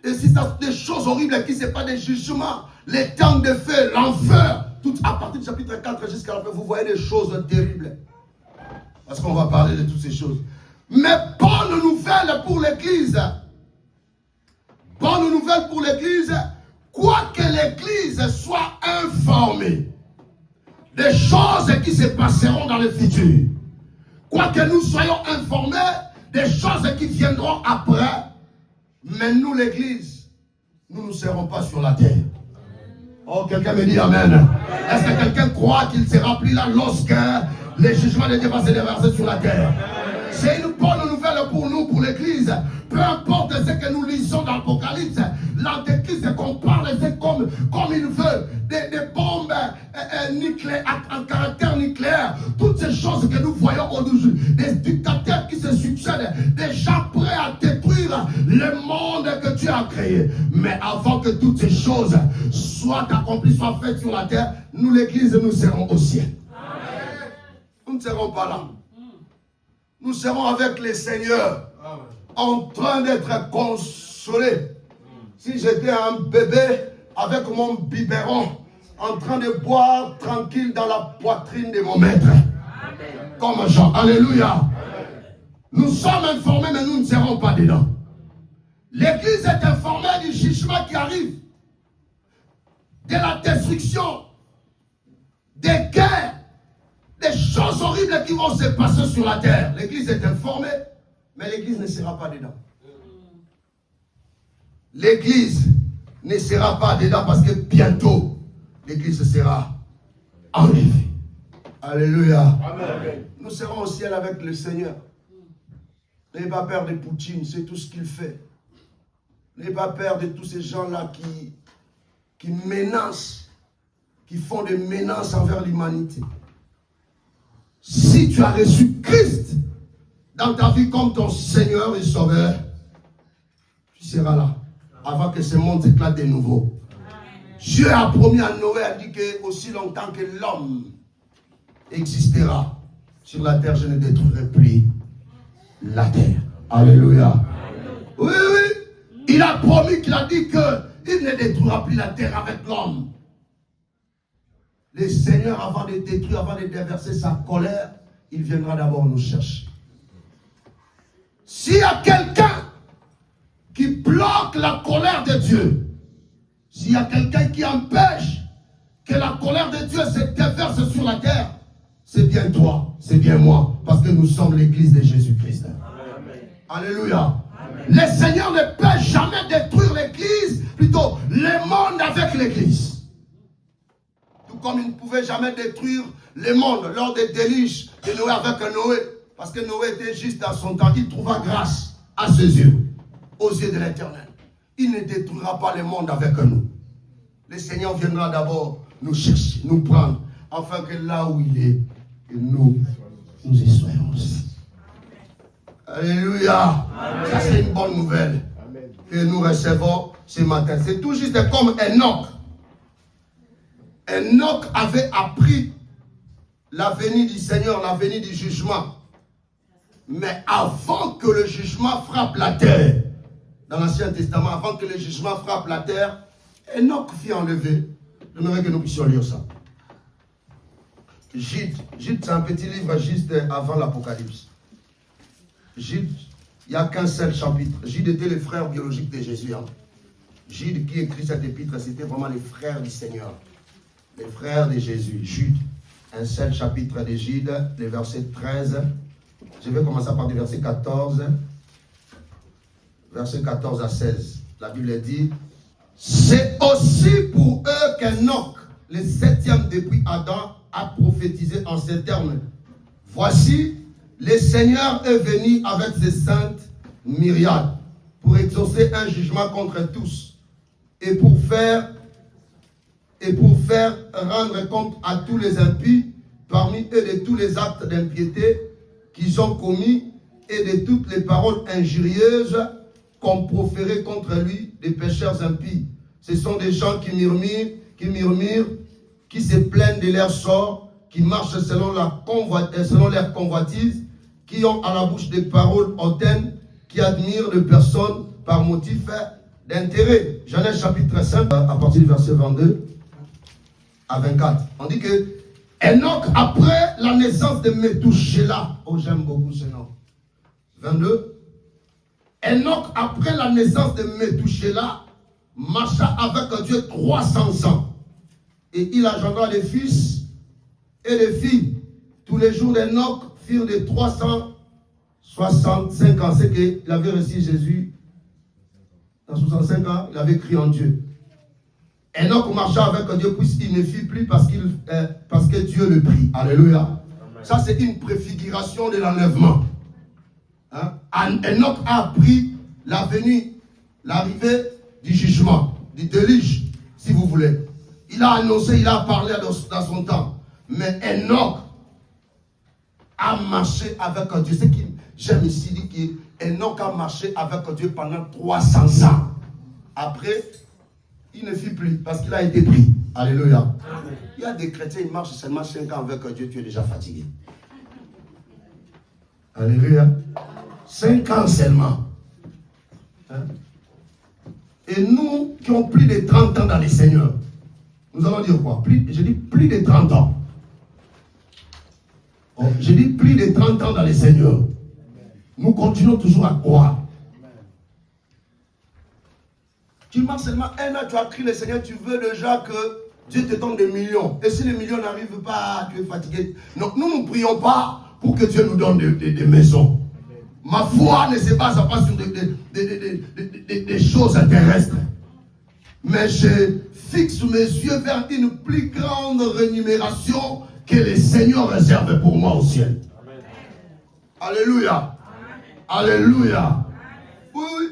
et si ça, des choses horribles qui se passent, des jugements, les temps de feu, l'enfer, tout à partir du chapitre 4 jusqu'à la fin, vous voyez des choses terribles. Parce qu'on va parler de toutes ces choses. Mais bonne nouvelle pour l'église. Bonne nouvelle pour l'église. Quoique l'église soit informée des choses qui se passeront dans le futur, quoique nous soyons informés des choses qui viendront après, mais nous l'église, nous ne serons pas sur la terre. Oh, quelqu'un me dit amen. Est-ce que quelqu'un croit qu'il sera plus là lorsque les jugements de Dieu vont se déverser sur la terre? C'est une bonne nouvelle pour nous, pour l'église. Peu importe ce que nous lisons dans l'Apocalypse, l'antéchrist qu'on parle, c'est comme il veut. Des bombes nucléaires, en caractère nucléaire. Toutes ces choses que nous voyons aujourd'hui. Des dictateurs qui se succèdent. Des gens prêts à détruire le monde que Dieu a créé. Mais avant que toutes ces choses soient accomplies, soient faites sur la terre, nous l'église, nous serons au ciel. Amen. Nous ne serons pas là. Nous serons avec les seigneurs en train d'être consolés. Si j'étais un bébé avec mon biberon en train de boire tranquille dans la poitrine de mon maître. Amen. Comme Jean. Alléluia. Amen. Nous sommes informés mais nous ne serons pas dedans. L'église est informée du jugement qui arrive, de la destruction, des guerres, des choses horribles qui vont se passer sur la terre. L'église est informée, mais l'église ne sera pas dedans. L'église ne sera pas dedans parce que bientôt, l'église sera enlevée. Alléluia. Amen. Nous serons au ciel avec le Seigneur. N'ayez pas peur de Poutine, c'est tout ce qu'il fait. N'ayez pas peur de tous ces gens-là qui menacent, qui font des menaces envers l'humanité. Si tu as reçu Christ dans ta vie comme ton Seigneur et Sauveur, tu seras là avant que ce monde s'éclate de nouveau. Dieu a promis à Noé, a dit que aussi longtemps que l'homme existera sur la terre, je ne détruirai plus la terre. Alléluia. Oui, oui. Il a promis, qu'il a dit qu'il ne détruira plus la terre avec l'homme. Le Seigneur, avant de détruire, avant de déverser sa colère, il viendra d'abord nous chercher. S'il y a quelqu'un qui bloque la colère de Dieu, s'il y a quelqu'un qui empêche que la colère de Dieu se déverse sur la terre, c'est bien toi, c'est bien moi, parce que nous sommes l'église de Jésus-Christ. Alléluia. Amen. Le Seigneur ne peut jamais détruire l'église, plutôt le monde avec l'église. Tout comme il ne pouvait jamais détruire le monde lors des déluges de Noé avec Noé, parce que Noé était juste dans son temps, il trouva grâce à ses yeux, aux yeux de l'Éternel. Il ne détruira pas le monde avec nous. Le Seigneur viendra d'abord nous chercher, nous prendre, afin que là où il est, que nous y soyons aussi. Alléluia. Amen. Ça c'est une bonne nouvelle. Amen. Que nous recevons ce matin. C'est tout juste comme Enoch. Enoch avait appris la venue du Seigneur, la venue du jugement. Mais avant que le jugement frappe la terre, dans l'Ancien Testament, avant que le jugement frappe la terre, Enoch fut enlevé. J'aimerais que nous puissions lire ça. Jude, c'est un petit livre juste avant l'Apocalypse. Jude, il n'y a qu'un seul chapitre. Jude était le frère biologique de Jésus. Jude qui écrit cette épître, c'était vraiment les frères du Seigneur. Les frères de Jésus. Jude, un seul chapitre de Jude, le verset 13. Je vais commencer par le verset 14. Verset 14 à 16. La Bible dit, c'est aussi pour eux qu'Enoch, le 7e depuis Adam, a prophétisé en ces termes. Voici, le Seigneur est venu avec ses saintes myriades pour exaucer un jugement contre tous et pour faire rendre compte à tous les impies parmi eux de tous les actes d'impiété qu'ils ont commis et de toutes les paroles injurieuses qu'on proférait contre lui des pécheurs impies. Ce sont des gens qui murmurent, qui se plaignent de leur sort, qui marchent selon leur convoitise, qui ont à la bouche des paroles hautaines, qui admirent les personnes par motif d'intérêt. Genèse chapitre 5, à partir du verset 22 à 24. On dit que Enoch, après la naissance de Métouchéla, oh j'aime beaucoup ce nom, 22, Enoch, après la naissance de Métouchéla, marcha avec Dieu 300 ans. Et il engendra des fils et des filles. Tous les jours d'Enoch firent de 365 ans. C'est qu'il avait reçu Jésus. Dans 65 ans, il avait crié en Dieu. Enoch marcha avec Dieu puisqu'il ne fit plus parce que Dieu le prit. Alléluia. Amen. Ça, c'est une préfiguration de l'enlèvement. Hein? Enoch a appris la venue, l'arrivée du jugement, du déluge, si vous voulez. Il a annoncé, il a parlé dans son temps. Mais Enoch a marché avec Dieu. Ce que j'aime ici, dit qu'Enoch a marché avec Dieu pendant 300 ans. Après, il ne fit plus parce qu'il a été pris. Alléluia. Amen. Il y a des chrétiens, ils marchent seulement 5 ans avec Dieu, tu es déjà fatigué. Alléluia. 5 ans seulement. Hein? Et nous qui avons plus de 30 ans dans les Seigneurs, nous allons dire quoi? Je dis plus de 30 ans. Oh, je dis plus de 30 ans dans les Seigneurs. Nous continuons toujours à croire. Tu marches seulement 1 an, tu as crié le Seigneur, tu veux déjà que Dieu te donne des millions. Et si les millions n'arrivent pas, tu es fatigué. Non, nous ne prions pas pour que Dieu nous donne des maisons. Ma foi ne se base pas sur des choses terrestres. Mais je fixe mes yeux vers une plus grande rémunération que le Seigneur réserve pour moi au ciel. Amen. Alléluia. Amen. Alléluia. Oui, oui.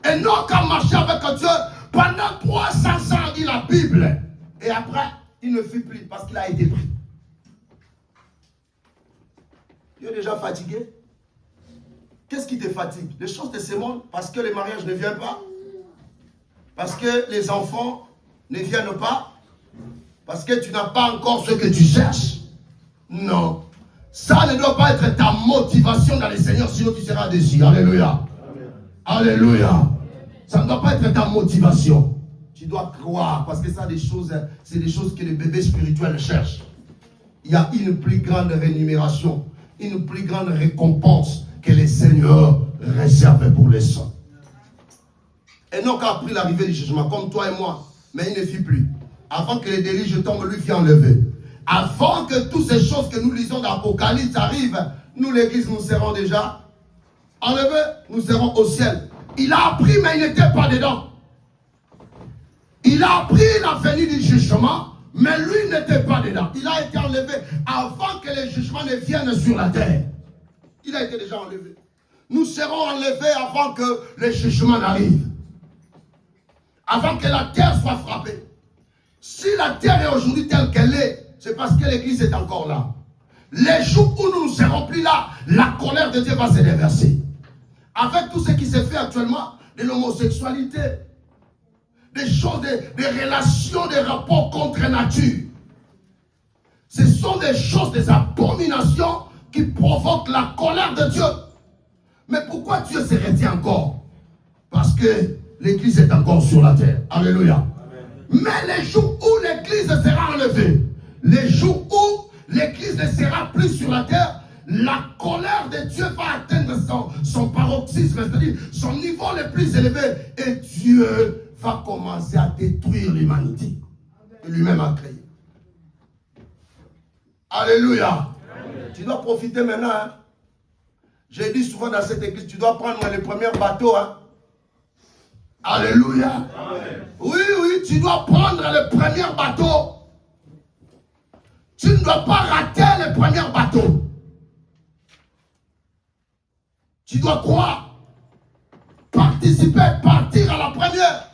Enoch a marché avec Dieu pendant 300 ans, dit la Bible. Et après, il ne fit plus parce qu'il a été pris. Tu es déjà fatigué? Qu'est-ce qui te fatigue? Les choses de ce monde, parce que les mariages ne viennent pas, parce que les enfants ne viennent pas, parce que tu n'as pas encore ce que tu cherches. Non. Ça ne doit pas être ta motivation dans le Seigneur, sinon tu seras déçu. Alléluia. Alléluia. Ça ne doit pas être ta motivation. Tu dois croire, parce que ça, c'est des choses que les bébés spirituels cherchent. Il y a une plus grande rémunération, une plus grande récompense que le Seigneur réserve pour les saints. Enoch a appris l'arrivée du jugement, comme toi et moi, mais il ne fit plus. Avant que les déluges tombent, lui fit enlever. Avant que toutes ces choses que nous lisons dans l'Apocalypse arrivent, nous, l'Église, nous serons déjà enlevés, nous serons au ciel. Il a appris, mais il n'était pas dedans. Il a appris la venue du jugement, mais lui n'était pas dedans. Il a été enlevé avant que les jugements ne viennent sur la terre. Il a été déjà enlevé. Nous serons enlevés avant que les jugements n'arrivent. Avant que la terre soit frappée. Si la terre est aujourd'hui telle qu'elle est, c'est parce que l'Église est encore là. Les jours où nous ne serons plus là, la colère de Dieu va se déverser. Avec tout ce qui se fait actuellement, de l'homosexualité, des choses, des relations, des rapports contre nature. Ce sont des choses, des abominations qui provoquent la colère de Dieu. Mais pourquoi Dieu se retient encore? Parce que l'Église est encore sur la terre. Alléluia. Amen. Mais les jours où l'Église sera enlevée, les jours où l'Église ne sera plus sur la terre, la colère de Dieu va atteindre son paroxysme, c'est-à-dire son niveau le plus élevé. Et Dieu va commencer à détruire l'humanité que lui-même a créée. Alléluia. Amen. Tu dois profiter maintenant. Hein. J'ai dit souvent dans cette église, tu dois prendre le premier bateau. Hein. Alléluia. Amen. Oui, tu dois prendre le premier bateau. Tu ne dois pas rater le premier bateau. Tu dois croire, participer, partir à la première.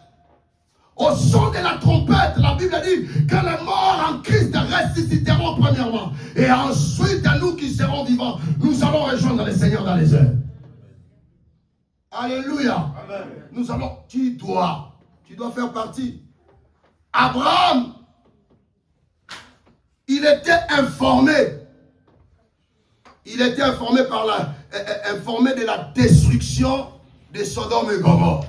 Au son de la trompette, la Bible dit que les morts en Christ ressusciteront premièrement. Et ensuite, à nous qui serons vivants, nous allons rejoindre le Seigneur dans les airs. Alléluia. Amen. Nous allons, tu dois faire partie. Abraham, il était informé. Il était informé informé de la destruction de Sodome et Gomorrhe.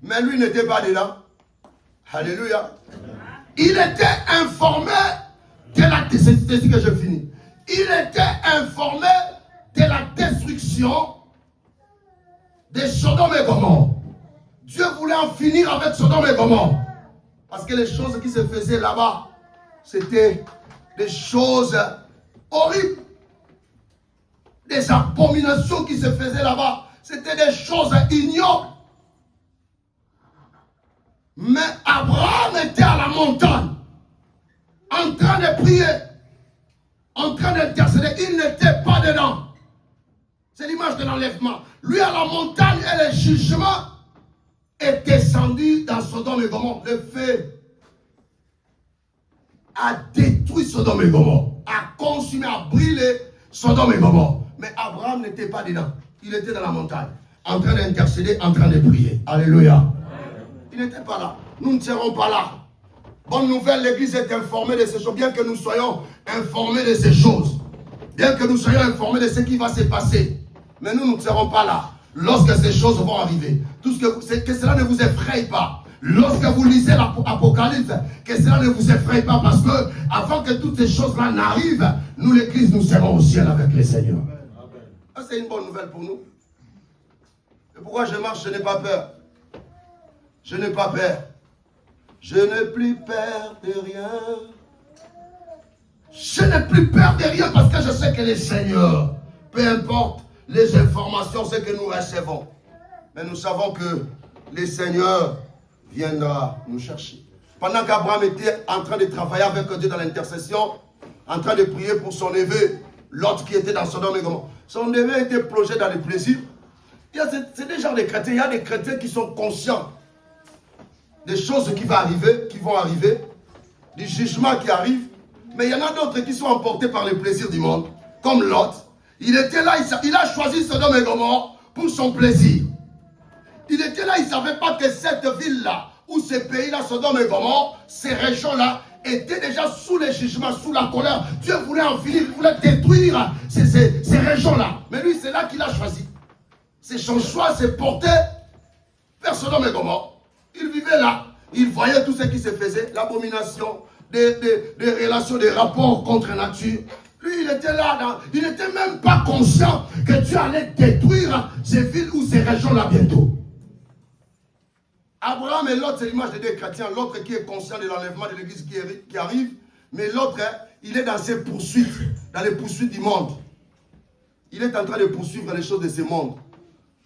Mais lui n'était pas dedans. Alléluia. Il était informé de la destruction. Que je finis. Il était informé de la destruction de Sodome et Gomorrhe. Dieu voulait en finir avec Sodome et Gomorrhe. Parce que les choses qui se faisaient là-bas, c'était des choses horribles. Des abominations qui se faisaient là-bas. C'était des choses ignobles. Mais Abraham était à la montagne, en train de prier, en train d'intercéder. Il n'était pas dedans. C'est l'image de l'enlèvement. Lui à la montagne et le jugement est descendu dans Sodome et Gomorrhe. Le feu a détruit Sodome et Gomorrhe, a consumé, a brûlé Sodome et Gomorrhe. Mais Abraham n'était pas dedans. Il était dans la montagne, en train d'intercéder, en train de prier. Alléluia. Il n'était pas là. Nous ne serons pas là. Bonne nouvelle, l'Église est informée de ces choses. Bien que nous soyons informés de ces choses. Bien que nous soyons informés de ce qui va se passer. Mais nous ne serons pas là. Lorsque ces choses vont arriver. Que cela ne vous effraie pas. Lorsque vous lisez l'Apocalypse, que cela ne vous effraie pas. Parce que avant que toutes ces choses-là n'arrivent, nous, l'Église, nous serons au ciel avec le Seigneur. Ça, c'est une bonne nouvelle pour nous. Et pourquoi je marche, je n'ai pas peur. Je n'ai pas peur. Je n'ai plus peur de rien. Je n'ai plus peur de rien parce que je sais que le Seigneur, peu importe les informations, ce que nous recevons, mais nous savons que le Seigneur viendra nous chercher. Pendant qu'Abraham était en train de travailler avec Dieu dans l'intercession, en train de prier pour son neveu, l'autre qui était dans Sodome et Gomorrhe, son neveu était plongé dans les plaisirs. C'est des gens de chrétiens. Il y a des chrétiens qui sont conscients des choses qui vont arriver, du jugement qui arrive. Mais il y en a d'autres qui sont emportés par les plaisirs du monde, comme Lot, Il était là, il a choisi Sodome et Gomorrhe pour son plaisir. Il était là, il ne savait pas que cette ville-là, ou ces pays-là, Sodome et Gomorrhe, ces régions-là, étaient déjà sous les jugements, sous la colère. Dieu voulait en finir, il voulait détruire ces régions-là. Mais lui, c'est là qu'il a choisi. C'est son choix, c'est porté vers Sodome et Gomorrhe. Il vivait là, il voyait tout ce qui se faisait, l'abomination, des relations, des rapports contre nature. Lui, il était là, il n'était même pas conscient que Dieu allait détruire ces villes ou ces régions-là bientôt. Abraham et l'autre, c'est l'image des deux chrétiens. L'autre qui est conscient de l'enlèvement de l'église qui arrive, mais l'autre, il est dans ses poursuites, dans les poursuites du monde. Il est en train de poursuivre les choses de ce monde,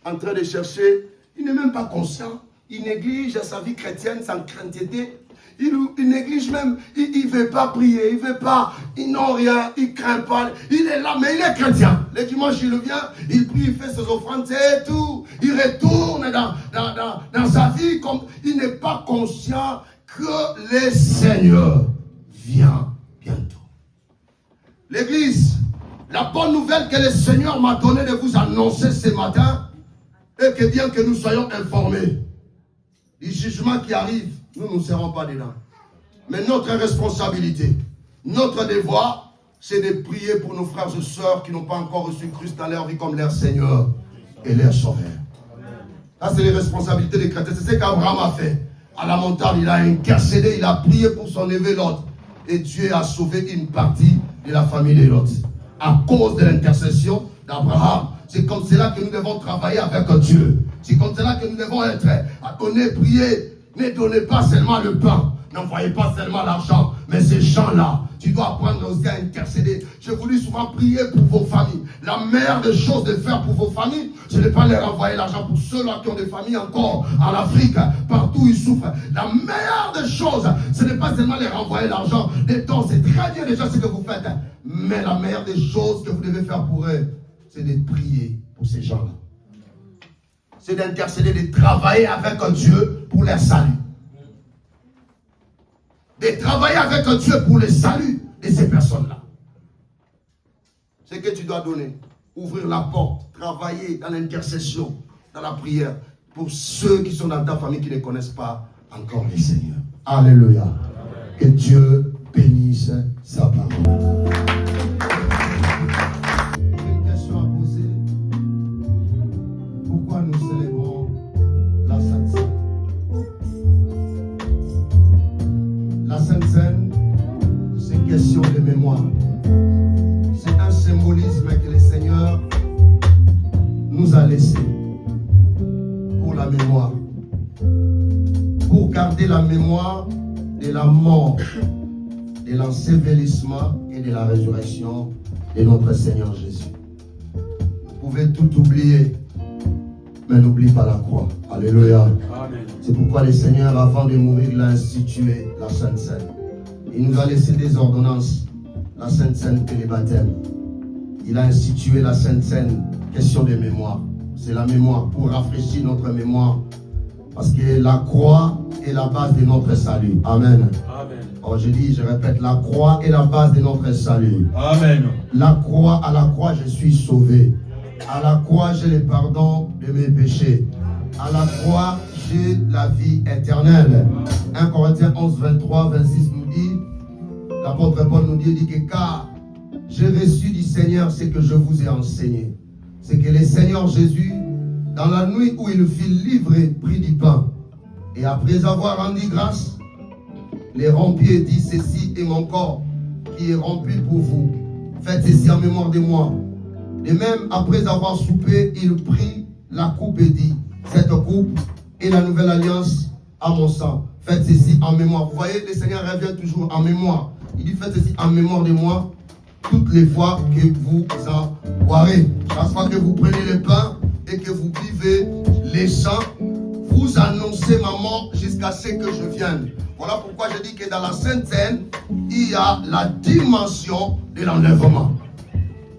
en train de chercher. Il n'est même pas conscient. Il néglige sa vie chrétienne sans crainteté. Il néglige même, il ne veut pas prier, il ne veut pas, il n'a rien, il ne craint pas. Il est là, mais il est chrétien. Le dimanche, il vient, il prie, il fait ses offrandes, c'est tout. Il retourne dans sa vie comme il n'est pas conscient que le Seigneur vient bientôt. L'église, la bonne nouvelle que le Seigneur m'a donnée de vous annoncer ce matin est que bien que nous soyons informés du jugement qui arrive, nous ne serons pas dedans. Mais notre responsabilité, notre devoir, c'est de prier pour nos frères et sœurs qui n'ont pas encore reçu Christ dans leur vie comme leur Seigneur et leur Sauveur. Ça, c'est les responsabilités des chrétiens. C'est ce qu'Abraham a fait. À la montagne, il a intercédé, il a prié pour son neveu Lot. Et Dieu a sauvé une partie de la famille de Lot. À cause de l'intercession d'Abraham. C'est comme cela que nous devons travailler avec Dieu. C'est comme cela que nous devons être à donner, prier. Ne donnez pas seulement le pain, n'envoyez pas seulement l'argent, mais ces gens-là, tu dois apprendre aussi à intercéder. Je vous dis souvent prier pour vos familles. La meilleure des choses de faire pour vos familles, ce n'est pas leur envoyer l'argent. Pour ceux-là qui ont des familles encore en Afrique, partout où ils souffrent. La meilleure des choses, ce n'est pas seulement leur envoyer l'argent. Des temps, c'est très bien déjà ce que vous faites. Mais la meilleure des choses que vous devez faire pour eux, c'est de prier pour ces gens-là. C'est d'intercéder, de travailler avec Dieu pour leur salut. De travailler avec Dieu pour le salut de ces personnes-là. C'est que tu dois donner. Ouvrir la porte, travailler dans l'intercession, dans la prière, pour ceux qui sont dans ta famille qui ne connaissent pas encore le Seigneur. Alléluia. Que Dieu bénisse sa parole. Une question à poser. Pourquoi nous célébrons la Sainte Seine? La Sainte Seine, c'est une question de mémoire. C'est un symbolisme que le Seigneur nous a laissé pour la mémoire. Pour garder la mémoire de la mort, de l'ensevelissement et de la résurrection de notre Seigneur Jésus. Vous pouvez tout oublier, mais n'oublie pas la croix. Alléluia. Amen. C'est pourquoi le Seigneur, avant de mourir, il a institué la Sainte Seine. Il nous a laissé des ordonnances, la Sainte Seine et les baptêmes. Il a institué la Sainte Seine, question de mémoire. C'est la mémoire, pour rafraîchir notre mémoire. Parce que la croix est la base de notre salut. Amen. Amen. Oh, je répète, la croix est la base de notre salut. Amen. À la croix, je suis sauvé. À la croix, j'ai le pardon de mes péchés. À la croix, j'ai la vie éternelle. 1 Corinthiens 11, 23, 26 nous dit, l'apôtre Paul nous dit que car j'ai reçu du Seigneur ce que je vous ai enseigné. C'est que le Seigneur Jésus, dans la nuit où il fut livré, prit du pain. Et après avoir rendu grâce, les rompit et dit, ceci est mon corps qui est rompu pour vous. Faites ceci en mémoire de moi. Et même après avoir soupé, il prit la coupe et dit, cette coupe est la nouvelle alliance à mon sang. Faites ceci en mémoire. Vous voyez, le Seigneur revient toujours en mémoire. Il dit, faites ceci en mémoire de moi toutes les fois que vous en boirez. Chaque fois que vous prenez le pain et que vous buvez les sangs, vous annoncez ma mort jusqu'à ce que je vienne. Voilà pourquoi je dis que dans la Sainte Seine, il y a la dimension de l'enlèvement.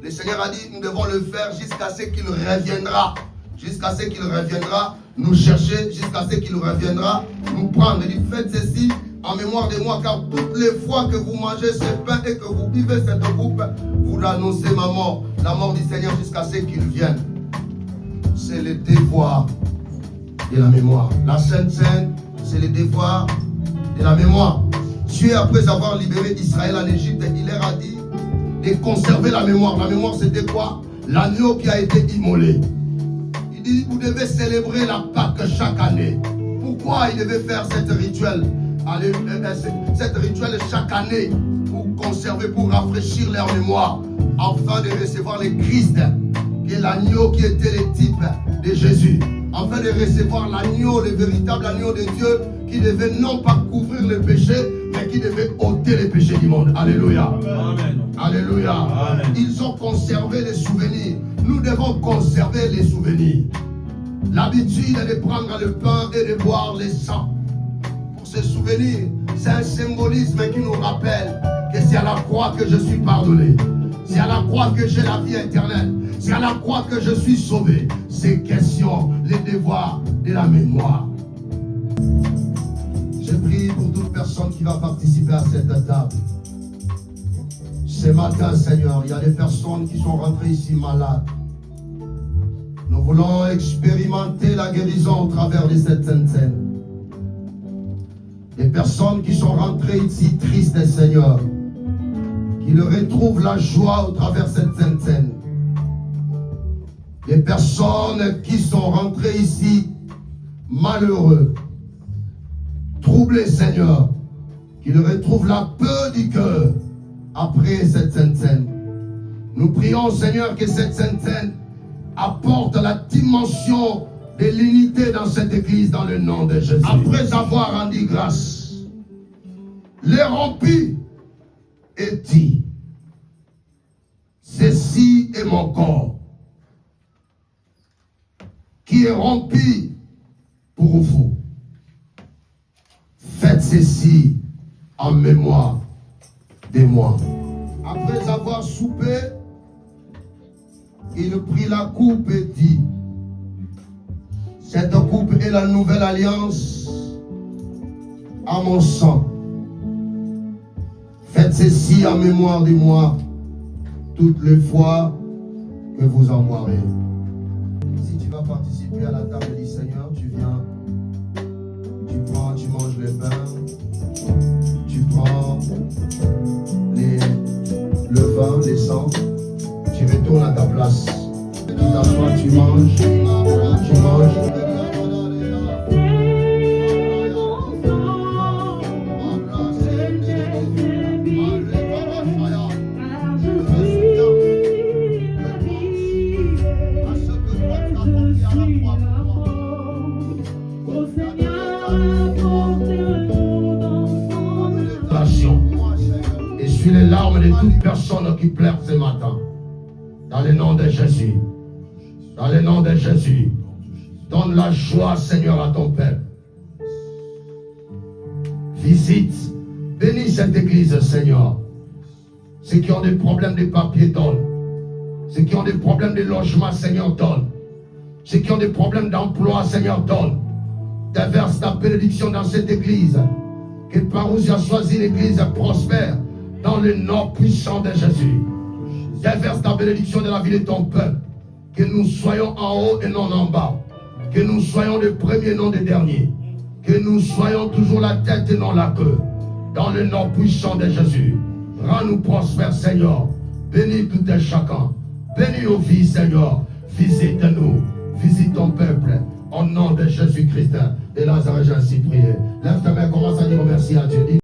Le Seigneur a dit, nous devons le faire jusqu'à ce qu'il reviendra. Jusqu'à ce qu'il reviendra, nous chercher, jusqu'à ce qu'il reviendra, nous prendre. Il dit, faites ceci en mémoire de moi, car toutes les fois que vous mangez ce pain et que vous buvez cette coupe, vous annoncez ma mort. la mort du Seigneur jusqu'à ce qu'il vienne. C'est le devoir de la mémoire. La Sainte Seine, c'est le devoir de la mémoire. Dieu, après avoir libéré Israël en Égypte, il leur a dit de conserver la mémoire. La mémoire, c'était quoi? L'agneau qui a été immolé. Il dit, vous devez célébrer la Pâque chaque année. Pourquoi il devait faire cette rituel? Cette rituel chaque année pour conserver, pour rafraîchir leur mémoire, afin de recevoir le Christ, qui est l'agneau qui était le type de Jésus, afin de recevoir l'agneau, le véritable agneau de Dieu, qui devait non pas couvrir le péché, mais qui devait ôter les péchés du monde. Alléluia. Amen. Alléluia. Amen. Ils ont conservé les souvenirs. Nous devons conserver les souvenirs. L'habitude est de prendre le pain et de boire le sang. Pour se souvenir, c'est un symbolisme qui nous rappelle que c'est à la croix que je suis pardonné. C'est à la croix que j'ai la vie éternelle. C'est à la croix que je suis sauvé. C'est question, les devoirs de la mémoire. Je prie pour toute personne qui va participer à cette table. Ce matin, Seigneur, il y a des personnes qui sont rentrées ici malades. Nous voulons expérimenter la guérison au travers de cette Sainte Seine. Des personnes qui sont rentrées ici tristes, Seigneur, qui retrouvent la joie au travers de cette Sainte Seine. Des personnes qui sont rentrées ici malheureux, troublés, Seigneur, qui retrouvent la paix du cœur après cette Sainte Seine. Nous prions, Seigneur, que cette Sainte Seine apporte la dimension de l'unité dans cette église dans le nom de Jésus. Après avoir rendu grâce, les remplis et dit, ceci est mon corps qui est rempli pour vous. Faites ceci en mémoire de moi. Après avoir soupé, il prit la coupe et dit, cette coupe est la nouvelle alliance à mon sang. Faites ceci en mémoire de moi toutes les fois que vous en boirez. Si tu vas participer à la table du Seigneur, tu viens, tu prends, tu manges le pain, tu prends le vin, les sangs, tu retournes à ta place. Tu t'assois, tu manges, tu manges. Et suis les larmes de toute personne qui pleure ce matin. Dans le nom de Jésus. Dans le nom de Jésus. Donne la joie, Seigneur, à ton peuple. Visite. Bénis cette église, Seigneur. Ceux qui ont des problèmes de papier, donne. Ceux qui ont des problèmes de logement, Seigneur, donne. Ceux qui ont des problèmes d'emploi, Seigneur, donne. Déverse ta bénédiction dans cette église. Que par où tu as choisi l'église prospère dans le nom puissant de Jésus. Déverse ta bénédiction dans la vie de ton peuple. Que nous soyons en haut et non en bas. Que nous soyons les premiers, non les derniers. Que nous soyons toujours la tête et non la queue. Dans le nom puissant de Jésus. Rends-nous prospères, Seigneur. Bénis tout et chacun. Bénis nos vies, Seigneur. Visite-nous. Visite ton peuple. Au nom de Jésus-Christ de Nazareth, j'ai ainsi prié. Lève ta main, commence à dire merci à Dieu.